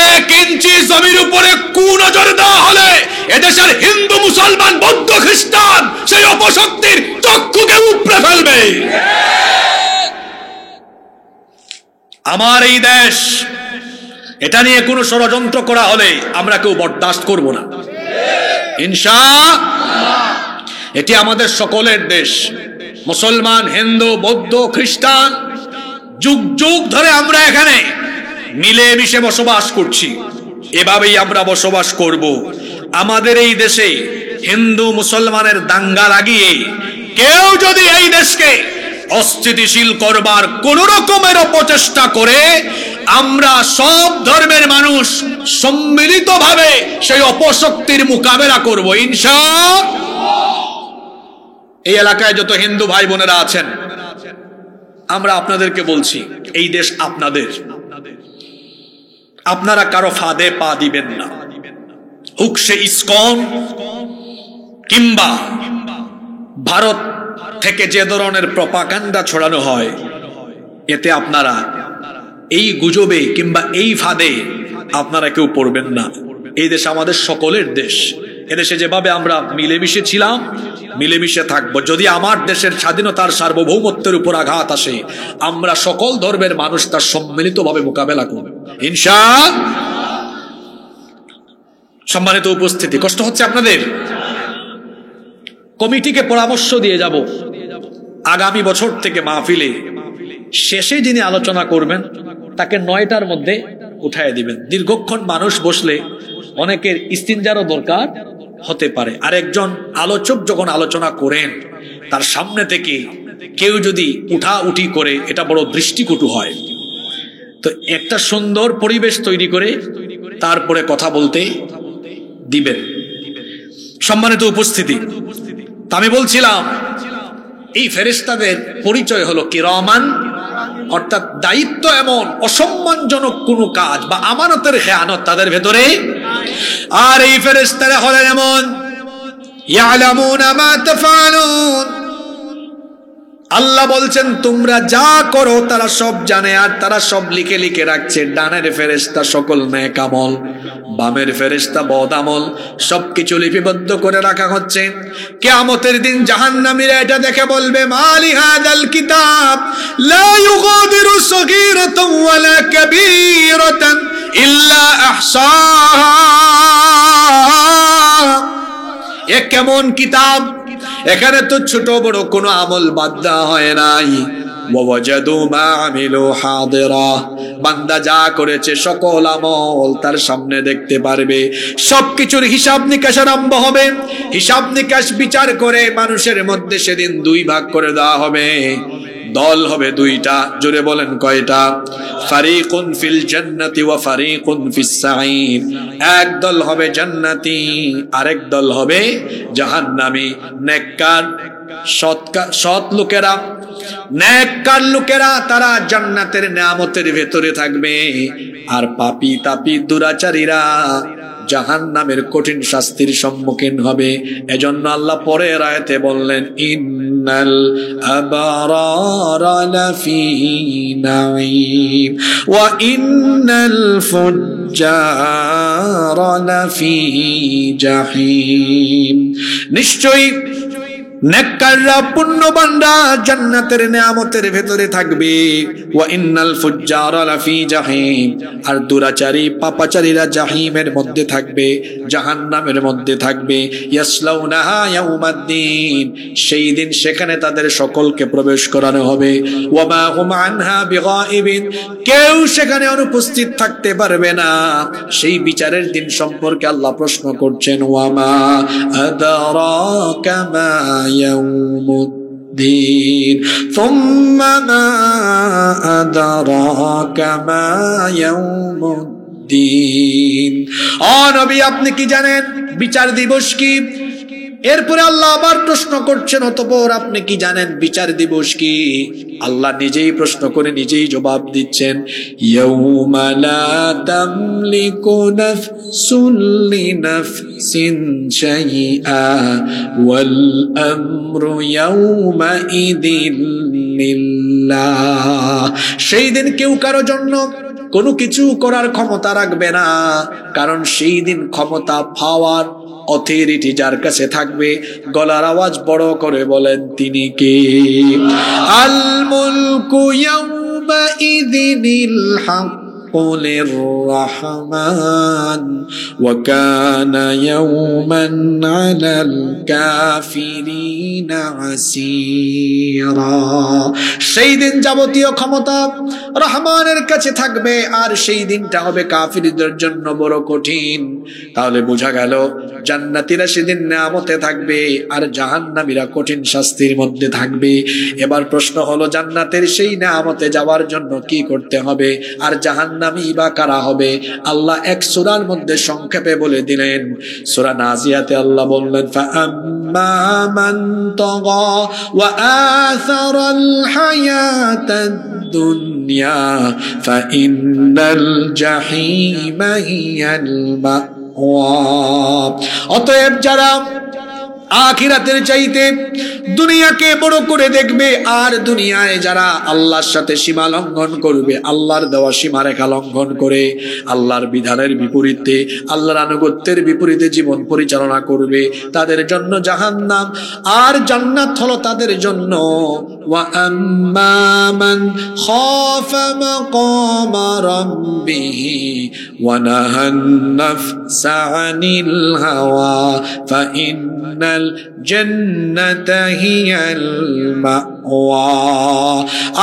1 ইঞ্চি জমির উপরে কুনজর দেওয়া হলে এদেশের হিন্দু, মুসলমান, বৌদ্ধ, খ্রিস্টান সেই অপশক্তির চক্ষুকে উপড়ে ফেলবে। আমার এই দেশ, এটা নিয়ে কোনো ষড়যন্ত্র করা হলে আমরা কেউ বরদাস্ত করব না ইনশাআল্লাহ। এটি আমাদের সকলের দেশ। মুসলমান, হিন্দু, বৌদ্ধ, খ্রিস্টান, যুগ যুগ ধরে আমরা এখানে মিলেমিশে বসবাস করছি। এভাবেই আমরা বসবাস করব। আমাদের এই দেশে হিন্দু মুসলমানের দাঙ্গা লাগিয়ে কেউ যদি এই দেশকে অস্থিতিশীল করবার কোন রকমের অপচেষ্টা করে, আমরা সব ধর্মের মানুষ সম্মিলিতভাবে সেই অপশক্তির মোকাবেলা করব ইনশাআল্লাহ। এই এলাকায় যত হিন্দু ভাই বোনেরা আছেন, আমরা আপনাদেরকে বলছি, এই দেশ আপনাদের। আপনারা কারো ফাঁদে পা দিবেন না। হোক সে ইসকন কিংবা ভারত থেকে যে ধরনের প্রপাগান্ডা ছড়ানো হয়, এতে আপনারা এই গুজবে কিংবা এই ফাঁদে আপনারা কেউ পড়বেন না। এই দেশ আমাদের সকলের দেশ। এদেশে যেভাবে আমরা মিলেমিশে ছিলাম, মিলেমিশে থাকবো। যদি আমার দেশের স্বাধীনতার সার্বভৌমত্বের উপর আঘাত আসে, আমরা সকল ধর্মের মানুষ তার সম্মিলিতভাবে মোকাবেলা করব ইনশাআল্লাহ। সম্মানিত উপস্থিতি, কষ্ট হচ্ছে আপনাদের? কমিটিকে পরামর্শ দিয়ে যাব, আগামী বছর থেকে মাহফিলে শেষে যিনি আলোচনা করবেন তাকে 9টার মধ্যে উঠায় দিবেন। দীর্ঘক্ষণ মানুষ বসলে অনেকের ইস্তিনজারও দরকার হতে পারে। আর একজন আলোচক যখন আলোচনা করেন, তার সামনে থেকে কেউ যদি উঠি করে, এটা বড় দৃষ্টিকটু হয়। তো একটা সুন্দর পরিবেশ তৈরি করে তারপরে কথা বলতে দিবেন। সম্মানিত উপস্থিতি, আমি বলছিলাম এই ফেরেশতাদের পরিচয় হলো কিরামান, অর্থাৎ দায়িত্ব এমন অসম্মানজনক কোন কাজ বা আমানতের খেয়ানত তাদের ভেতরে। আর এই ফেরেশতারা হলেন এমন, ইয়ালামুনা মা তাফআলুন, আল্লাহ বলছেন তোমরা যা করো তারা সব জানে, আর তারা সব লিখে লিখে রাখছে। ডানের ফেরেশতা সকল নেক আমল, বামের ফেরেশতা বদ আমল, সবকিছু লিপিবদ্ধ করে রাখা হচ্ছে। কিয়ামতের দিন জাহান্নামীরা এটা দেখে বলবে, মালি হাদাল কিতাব লা ইউগাদিরু সগীরাতান ওয়ালা কাবীরাতান ইল্লা আহসাহা। এ কেমন কিতাব, এখানে তো ছোট বড় কোনো আমল বাদ দেওয়া হয় নাই। ওয়াজাদু মা আমিলু হাদিরা, বান্দা যা করেছে সকল আমল তার সামনে দেখতে পারবে। সবকিছুর হিসাব নিকাশ আরম্ভ হবে। হিসাব নিকাশ বিচার করে মানুষের মধ্যে সেদিন দুই ভাগ করে দেওয়া হবে। দল হবে দুইটা, জোরে বলেন কয়টা? ফারিকুন ফিল জান্নাতি ওয়া ফারিকুন ফিস সাঈর। এক দল হবে জান্নাতি, আরেক দল হবে জাহান্নামী। নেককার সৎ লোকেরা, নেককার লোকেরা তারা জান্নাতের নিয়ামতের ভেতরে থাকবে, আর পাপী তাপী দুরাচারীরা জাহান্নামের কঠিন শাস্তির সম্মুখীন হবে। এজন্য আল্লাহ পরের আয়াতে বললেন, ইন্নাল আবরারা লাফি নাঈম ওয়া ইন্নাল ফুজ্জারা লাফি জাহিম। নিশ্চয়ই নেককাররা পুণ্যবানরা জান্নাতের নিয়ামতের ভেতরে থাকবে। ওয়া ইন্নাল ফুজ্জারা লাফি জাহিম, আর দুরাচারী পাপাচারীরা জাহিমের মধ্যে থাকবে, জাহান্নামের মধ্যে থাকবে। ইয়াসলাউনাহা ইয়াউমাদ্দিন, সেই দিন সেখানে তাদের সকলকে প্রবেশ করানো হবে। ওয়া মা হুম আনহা বিগাইবিন, কেউ সেখানে অনুপস্থিত থাকতে পারবে না। সেই বিচারের দিন সম্পর্কে আল্লাহ প্রশ্ন করছেন, ওয়া মা আদরাকা মা ইয়াউমুদ্দিন থুম্মা মা আদরাকা মা ইয়াউমুদ্দিন। ও নবী, আপনি কি জানেন বিচার দিবস কি? এরপরে আল্লাহ আবার প্রশ্ন করছেন, অতঃপর আপনি কি জানেন বিচার দিবস কি? আল্লাহ নিজেই প্রশ্ন করে নিজেই জবাব দিচ্ছেন, ইয়াউমা লা তামলিকু নাফসুন লিনাফসিন শাইআ ওয়াল আমরু ইয়াউমা ইদিন লিল্লাহ। সেই দিন কেউ কারো জন্য কোনো কিছু করার ক্ষমতা রাখবে না, কারণ সেই দিন ক্ষমতা পাওয়ার অথরিটি যার কাছে থাকবে। গলার আওয়াজ বড় করে বলেন, তিনি কে? আল মুলকু ইয়াউমা ইযিনিল হাক্কু লিররহমান ওয়া কানা ইয়াওমান আলাল কাফিরিনা আসীরা। সেই দিন যাবতীয় ক্ষমতা রহমানের কাছে থাকবে, আর সেই দিনটা হবে কাফিরদের জন্য বড় কঠিন। তাহলে বোঝা গেল জান্নাতীরা সেদিন নিয়ামতে থাকবে, আর জাহান্নামীরা কঠিন শাস্তির মধ্যে থাকবে। এবার প্রশ্ন হলো, জান্নাতের সেই নিয়ামতে যাওয়ার জন্য কি করতে হবে, আর জাহান্নামী বা কারা হবে? আল্লাহ এক সূরার মধ্যে সংক্ষেপে বলে দিলেন। সূরা নাজিয়াতে আল্লাহ বললেন, ফাআম্মা মান তাগা ওয়া আসারাল হায়াতাদ দুনিয়া ফাইন্নাল জাহিমা হিয়াল মাওয়া। অতএব যারা আখিরাতের চাইতে দুনিয়াকে বড় করে দেখবে, আর দুনিয়ায় যারা আল্লাহর সাথে সীমা লঙ্ঘন করবে, আল্লাহর দেওয়া সীমারেখা লঙ্ঘন করে আল্লাহর বিধানের বিপরীতে, আল্লাহর আনুগত্যের বিপরীতে জীবন পরিচালনা করবে, তাদের জন্য জাহান্নাম, আর জান্নাত হলো তাদের জন্য। ওয়া আম্মা মান খাফা মাকামা রাব্বিহি ওয়া নাহান নাফসা আনিল হাওয়া ফাইন্নাল জান্নাতা হিয়াল মাওয়া।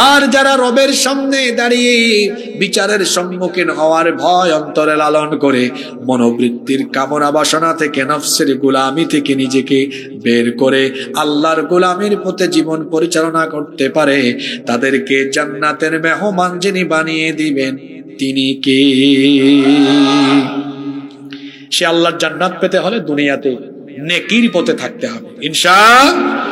আর যারা রবের সামনে দাঁড়িয়ে বিচারের সম্মুখীন হওয়ার ভয় অন্তরে লালন করে মনোবৃত্তির কামনা বাসনা থেকে, নফসের গোলামি থেকে নিজেকে বের করে আল্লাহর গোলামির পথে জীবন পরিচালনা করতে পারে, তাদেরকে জান্নাতের মেহমান যিনি বানিয়ে দিবেন তিনি কে? সে আল্লাহর জান্নাত পেতে হলে দুনিয়াতে নেকির পথে থাকতে হবে ইনশাআল্লাহ।